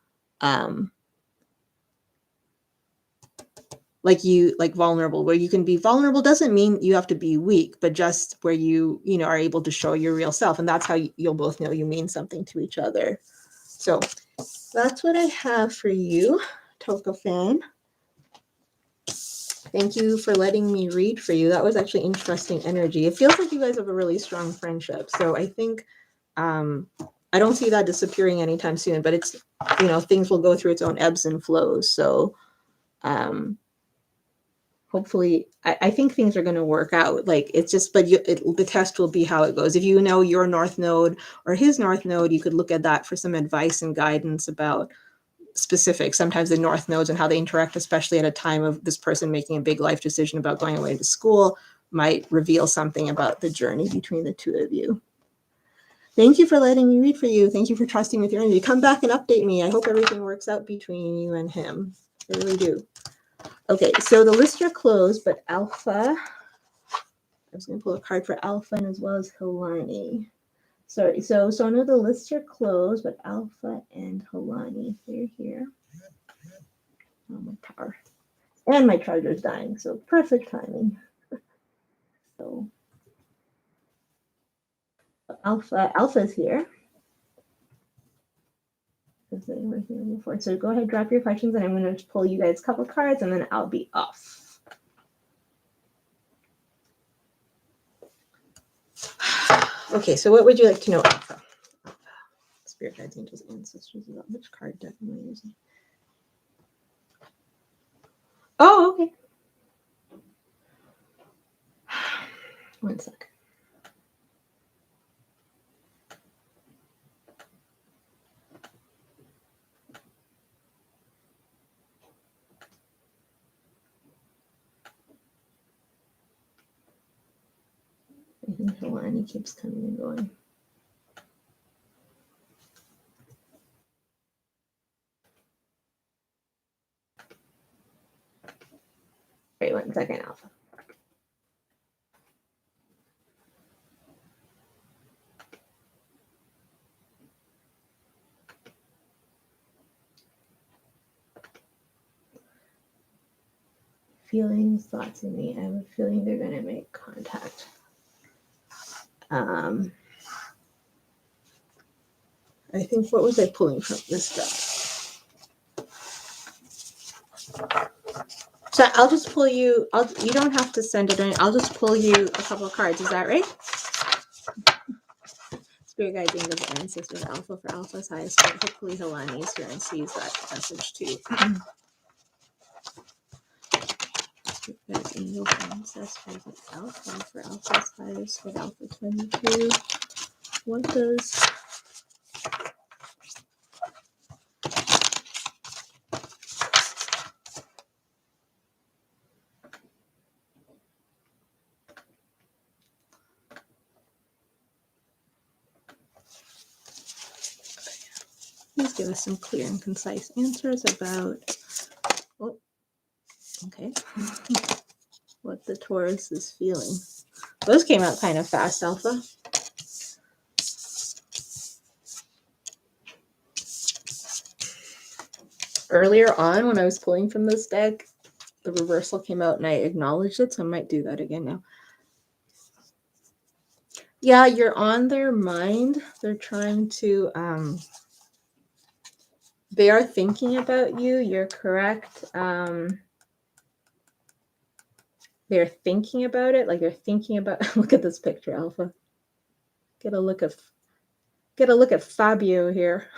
like vulnerable, where you can be vulnerable. Doesn't mean you have to be weak, but just where you are able to show your real self. And that's how you'll both know you mean something to each other. So that's what I have for you, Toka fan. Thank you for letting me read for you. That was actually interesting energy. It feels like you guys have a really strong friendship. So I think I don't see that disappearing anytime soon, but it's, things will go through its own ebbs and flows. So hopefully, I think things are going to work out. Like it's just, but the test will be how it goes. If you know your North Node or his North Node, you could look at that for some advice and guidance about specific. Sometimes the north nodes and how they interact, especially at a time of this person making a big life decision about going away to school, might reveal something about the journey between the two of you. Thank you for letting me read for you. Thank you for trusting with your energy. Come back and update me. I hope everything works out between you and him. I really do. Okay, so the lists are closed, but Alpha, I was going to pull a card for Alpha and as well as Helani. Sorry, so I know the lists are closed, but Alpha and Helani, they're here. Oh, my power. And my charger's dying, so perfect timing. So Alpha's here. Because they were here before. So go ahead, drop your questions, and I'm going to pull you guys a couple cards, and then I'll be off. Okay, so what would you like to know, Alpha? Spirit guides, angels, ancestors. Which card deck am I using? Oh, okay. One sec. I think Helani keeps coming and going. Wait 1 second, Alpha. Feelings, thoughts in me. I have a feeling they're going to make contact. I think, what was I pulling from this deck? So I'll just pull you, you don't have to send it in. I'll just pull you a couple of cards. Is that right? Spirit guides, angels, ancestors, Alpha for Alpha's highest. Hopefully Helani is here and sees that message too. Spirit guides, angels, ancestors, Alpha for Alpha's highest with Alpha 22. What does please give us some clear and concise answers about what the Taurus is feeling. Those came out kind of fast, Alpha. Earlier on, when I was pulling from this deck, the reversal came out and I acknowledged it, so I might do that again now. Yeah, you're on their mind. They're trying to, they are thinking about you. You're correct. They're thinking about it. Like they're thinking about, look at this picture, Alpha. Get a look at Fabio here.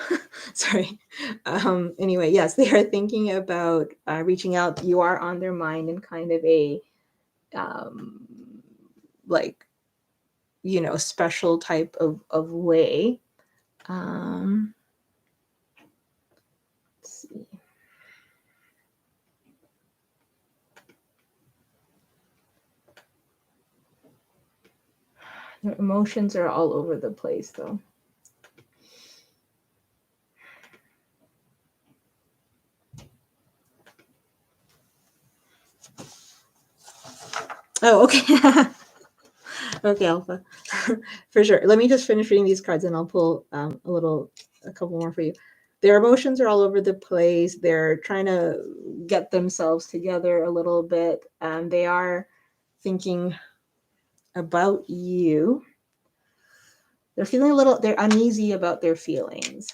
Sorry. Anyway, yes, they are thinking about reaching out. You are on their mind in kind of a, like, you know, special type of way. Let's see. Their emotions are all over the place, though. Oh, okay. Okay, Alpha. For sure. Let me just finish reading these cards and I'll pull a couple more for you. Their emotions are all over the place. They're trying to get themselves together a little bit. They are thinking about you. They're feeling they're uneasy about their feelings.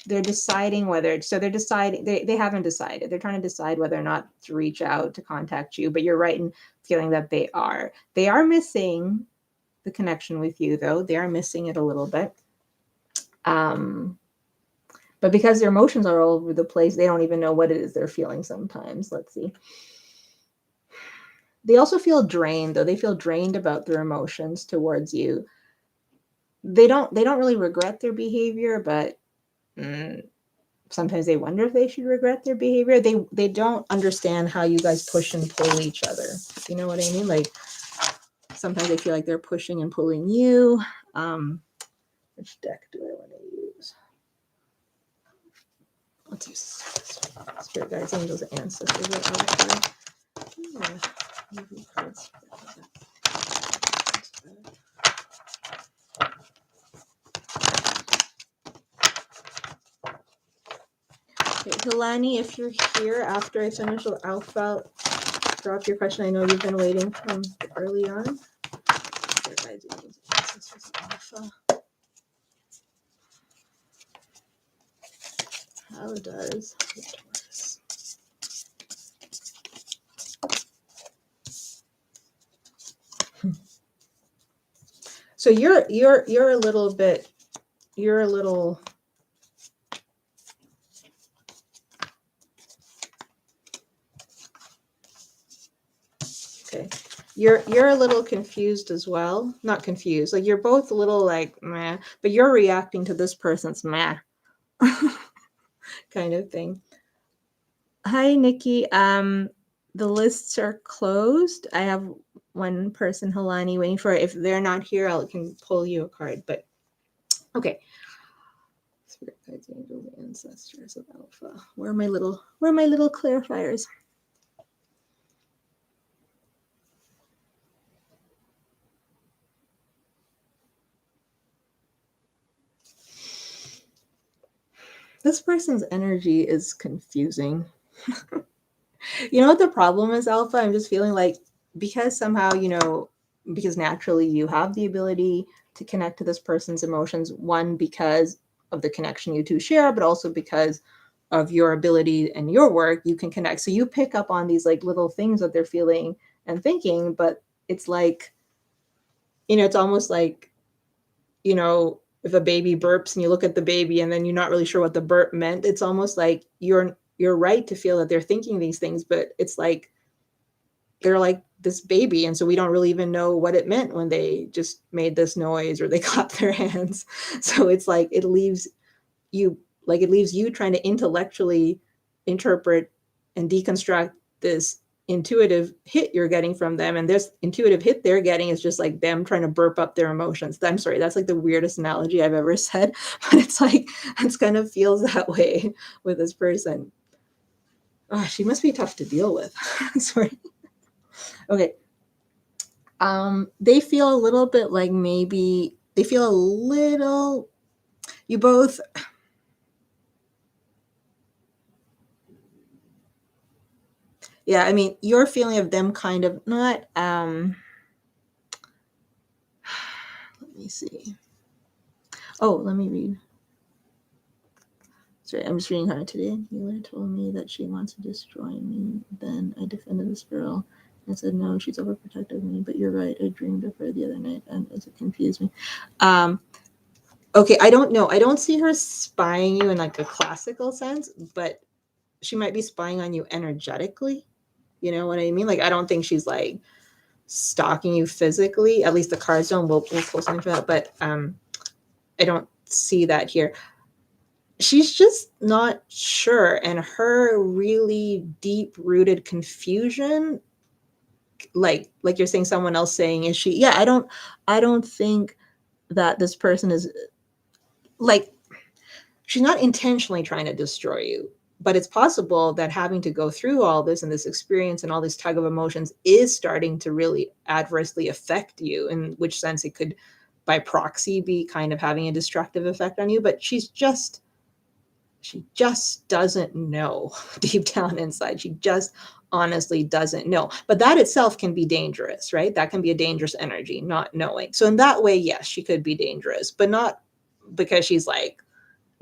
They're deciding they haven't decided. They're trying to decide whether or not to reach out to contact you, but you're right in feeling that they are. They are missing the connection with you, though. They are missing it a little bit. But because their emotions are all over the place, they don't even know what it is they're feeling sometimes. Let's see. They also feel drained, though. They feel drained about their emotions towards you. They don't really regret their behavior, but sometimes they wonder if they should regret their behavior. They don't understand how you guys push and pull each other. You know what I mean? Like sometimes they feel like they're pushing and pulling you. Which deck do I want to use? Let's use Spirit Guides, Angels, Ancestors. Okay, Hilani, if you're here after I finish with Alpha, drop your question. I know you've been waiting from early on. Spirit Guides, Angels, Ancestors, Alpha. How does the Taurus? So you're a little bit, you're a little, okay. You're a little confused as well. Not confused. Like you're both a little like meh, but you're reacting to this person's meh kind of thing. Hi, Nikki. The lists are closed. I have one person, Hilani, waiting for it. If they're not here, I can pull you a card. But okay. Spirit Guides, Angels, Ancestors of Alpha. Where are my little clarifiers? This person's energy is confusing. You know what the problem is, Alpha? I'm just feeling like because somehow, because naturally you have the ability to connect to this person's emotions, one, because of the connection you two share, but also because of your ability and your work, you can connect. So you pick up on these like little things that they're feeling and thinking, but it's like, it's almost like, if a baby burps and you look at the baby and then you're not really sure what the burp meant, it's almost like you're right to feel that they're thinking these things, but it's like they're like this baby, and so we don't really even know what it meant when they just made this noise or they clapped their hands. So it's like it leaves you trying to intellectually interpret and deconstruct this intuitive hit you're getting from them, and this intuitive hit they're getting is just like them trying to burp up their emotions. I'm sorry, that's like the weirdest analogy I've ever said, but it's like it's kind of feels that way with this person. Oh, she must be tough to deal with. Sorry. Okay. They feel a little bit like maybe they feel a little, you both, yeah, I mean, your feeling of them kind of not, let me see. Oh, let me read. Sorry, I'm just reading her today. Healer told me that she wants to destroy me. Then I defended this girl and said, no, she's overprotective of me. But you're right. I dreamed of her the other night and it confused me. Okay, I don't know. I don't see her spying you in like a classical sense, but she might be spying on you energetically. You know what I mean? Like, I don't think she's like stalking you physically. At least the cards don't. We'll pull something for that. But I don't see that here. She's just not sure, and her really deep rooted confusion, like you're saying, someone else saying, is she? Yeah, I don't think that this person is like, she's not intentionally trying to destroy you, but it's possible that having to go through all this and this experience and all this tug of emotions is starting to really adversely affect you, in which sense it could by proxy be kind of having a destructive effect on you. But she just doesn't know deep down inside. She just honestly doesn't know. But that itself can be dangerous, right? That can be a dangerous energy, not knowing. So in that way, yes, she could be dangerous, but not because she's like,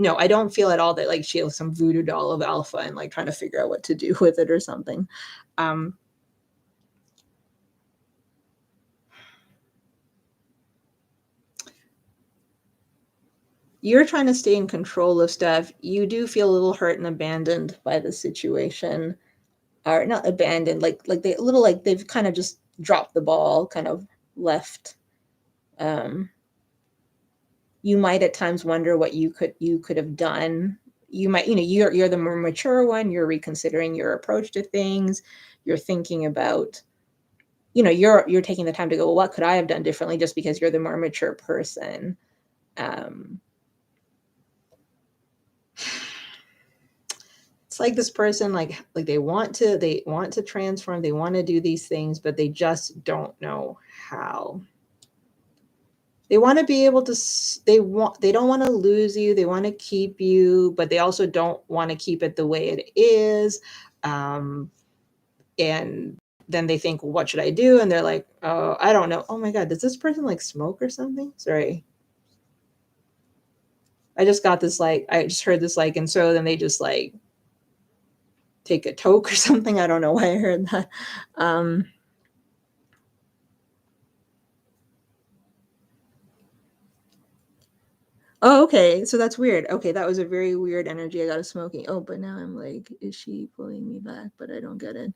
no, I don't feel at all that like she has some voodoo doll of Alpha and like trying to figure out what to do with it or something. You're trying to stay in control of stuff. You do feel a little hurt and abandoned by the situation, or not abandoned, like they a little like they've kind of just dropped the ball, kind of left. You might at times wonder what you could have done you might, you're the more mature one. You're reconsidering your approach to things. You're thinking about, you're taking the time to go, well, what could I have done differently, just because you're the more mature person. It's like this person, like they want to transform, they want to do these things, but they just don't know how. They want to be able to, they don't want to lose you. They want to keep you, but they also don't want to keep it the way it is. And then they think, well, what should I do? And they're like, oh, I don't know. Oh my God, does this person like smoke or something? Sorry. I just got this, like, I just heard this, like, and so then they just like take a toke or something. I don't know why I heard that. Oh, okay. So that's weird. Okay, that was a very weird energy. I got a smoking. Oh, but now I'm like, is she pulling me back? But I don't get it.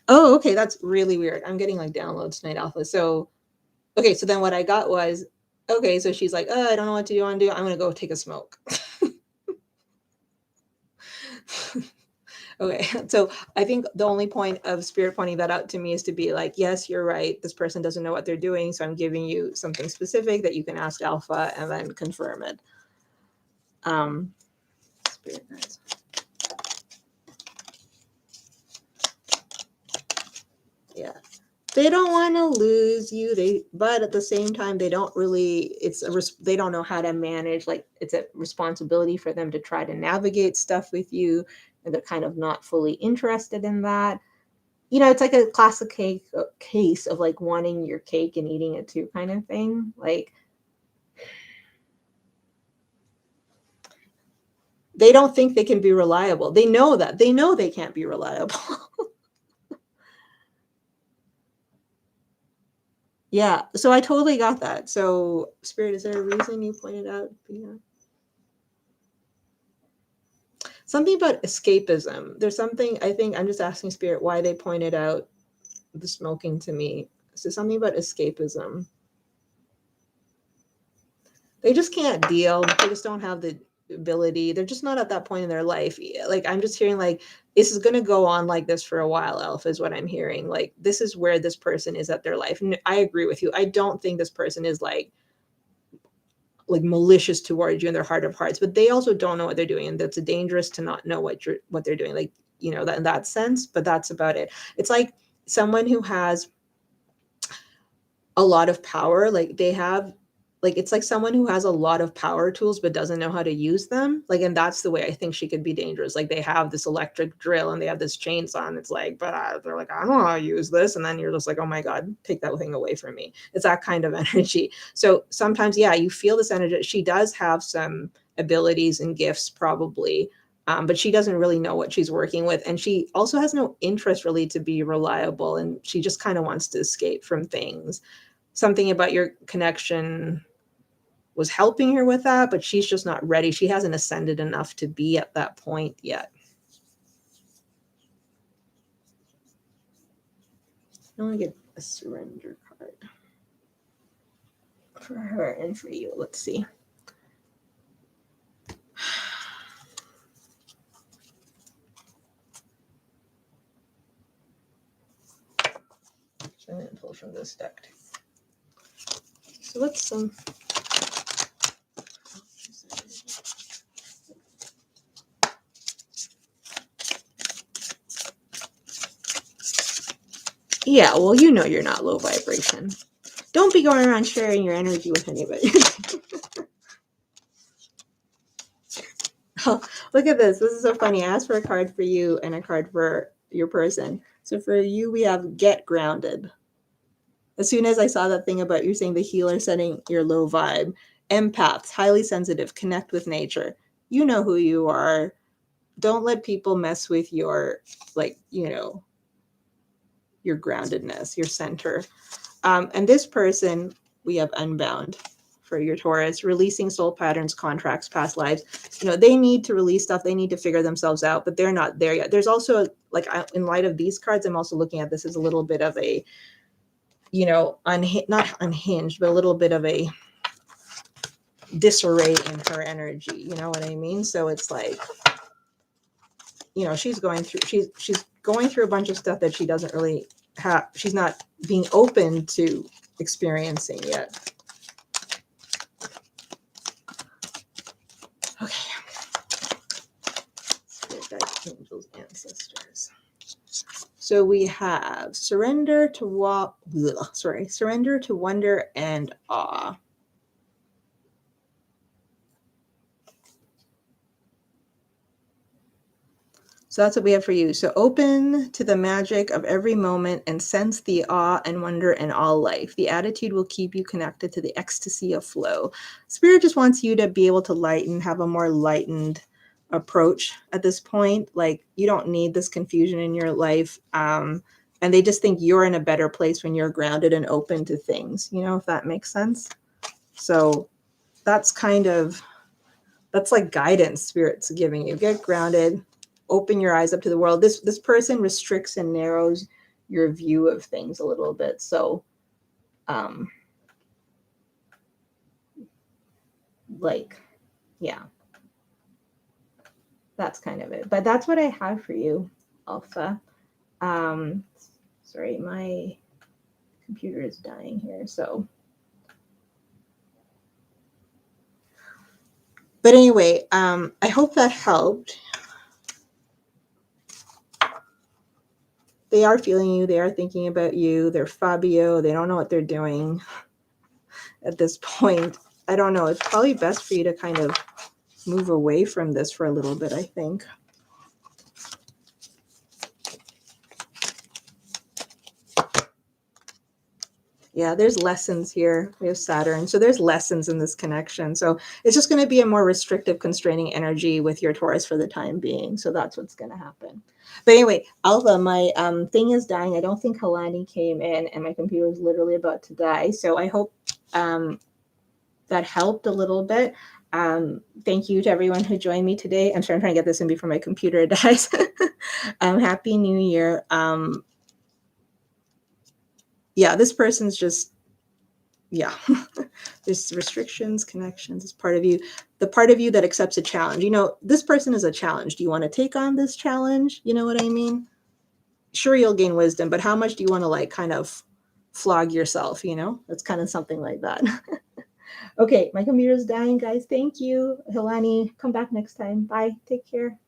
Oh, okay. That's really weird. I'm getting like downloads tonight, Alpha. So, okay. So then what I got was, okay. So she's like, oh, I don't know what you want to do. I'm going to go take a smoke. Okay. So I think the only point of spirit pointing that out to me is to be like, yes, you're right. This person doesn't know what they're doing. So I'm giving you something specific that you can ask Alpha and then confirm it. Spirit guides. Yeah. They don't want to lose you. But at the same time, they don't really, they don't know how to manage, like it's a responsibility for them to try to navigate stuff with you. And they're kind of not fully interested in that. It's like a classic case of like wanting your cake and eating it too kind of thing. Like, they don't think they can be reliable. They know they can't be reliable. Yeah. So I totally got that. So Spirit, is there a reason you pointed out? Yeah. Something about escapism. There's something, I think I'm just asking Spirit why they pointed out the smoking to me. So something about escapism. They just can't deal. They just don't have the ability. They're just not at that point in their life. Like, I'm just hearing like, this is going to go on like this for a while, Elf, is what I'm hearing. Like, this is where this person is at their life. And I agree with you. I don't think this person is like malicious towards you in their heart of hearts, but they also don't know what they're doing. And that's dangerous to not know what they're doing. Like, that in that sense, but that's about it. It's like someone who has a lot of power, like they have, like, it's like someone who has a lot of power tools but doesn't know how to use them. Like, and that's the way I think she could be dangerous. Like, they have this electric drill and they have this chainsaw and it's like, but they're like, I don't know how to use this. And then you're just like, oh my God, take that thing away from me. It's that kind of energy. So sometimes, yeah, you feel this energy. She does have some abilities and gifts probably, but she doesn't really know what she's working with. And she also has no interest really to be reliable. And she just kind of wants to escape from things. Something about your connection was helping her with that, but she's just not ready. She hasn't ascended enough to be at that point yet. I want to get a surrender card for her and for you. Let's see. So I'm going to pull from this deck too. So what's some... Yeah, well, you're not low vibration. Don't be going around sharing your energy with anybody. Oh, look at this. This is so funny. I asked for a card for you and a card for your person. So for you, we have Get Grounded. As soon as I saw that thing about you saying the healer setting your low vibe, empaths, highly sensitive, connect with nature. You know who you are. Don't let people mess with your, your groundedness, your center. And this person, we have Unbound for your Taurus, releasing soul patterns, contracts, past lives. They need to release stuff. They need to figure themselves out, but they're not there yet. There's also, in light of these cards, I'm also looking at this as a little bit of a, not unhinged, but a little bit of a disarray in her energy. You know what I mean? So it's like, you know, she's going through a bunch of stuff that she doesn't really have. She's not being open to experiencing yet. Okay. Spirit guides, angels, ancestors. So we have surrender to wonder and awe. So that's what we have for you. So open to the magic of every moment and sense the awe and wonder in all life. The attitude will keep you connected to the ecstasy of flow. Spirit just wants you to be able to have a more lightened approach at this point. Like, you don't need this confusion in your life. And they just think you're in a better place when you're grounded and open to things, you know, if that makes sense. So that's like guidance Spirit's giving you. Get grounded, open your eyes up to the world. This person restricts and narrows your view of things a little bit. So yeah, that's kind of it. But that's what I have for you, Alpha. Sorry, my computer is dying here. So, but anyway, I hope that helped. They are feeling you. They are thinking about you. They're Fabio. They don't know what they're doing at this point. I don't know. It's probably best for you to kind of move away from this for a little bit, I think. Yeah, there's lessons here. We have Saturn. So there's lessons in this connection. So it's just going to be a more restrictive, constraining energy with your Taurus for the time being. So that's what's going to happen. But anyway, Alva, my thing is dying. I don't think Helani came in, and my computer is literally about to die. So I hope that helped a little bit. Thank you to everyone who joined me today. I'm trying to get this in before my computer dies. Happy New Year. Yeah, this person's just, yeah. There's restrictions, connections. It's part of you, the part of you that accepts a challenge. You know, this person is a challenge. Do you want to take on this challenge? You know what I mean? Sure, you'll gain wisdom, but how much do you want to like kind of flog yourself? You know, it's kind of something like that. Okay, my computer's dying, guys. Thank you. Hilani, come back next time. Bye. Take care.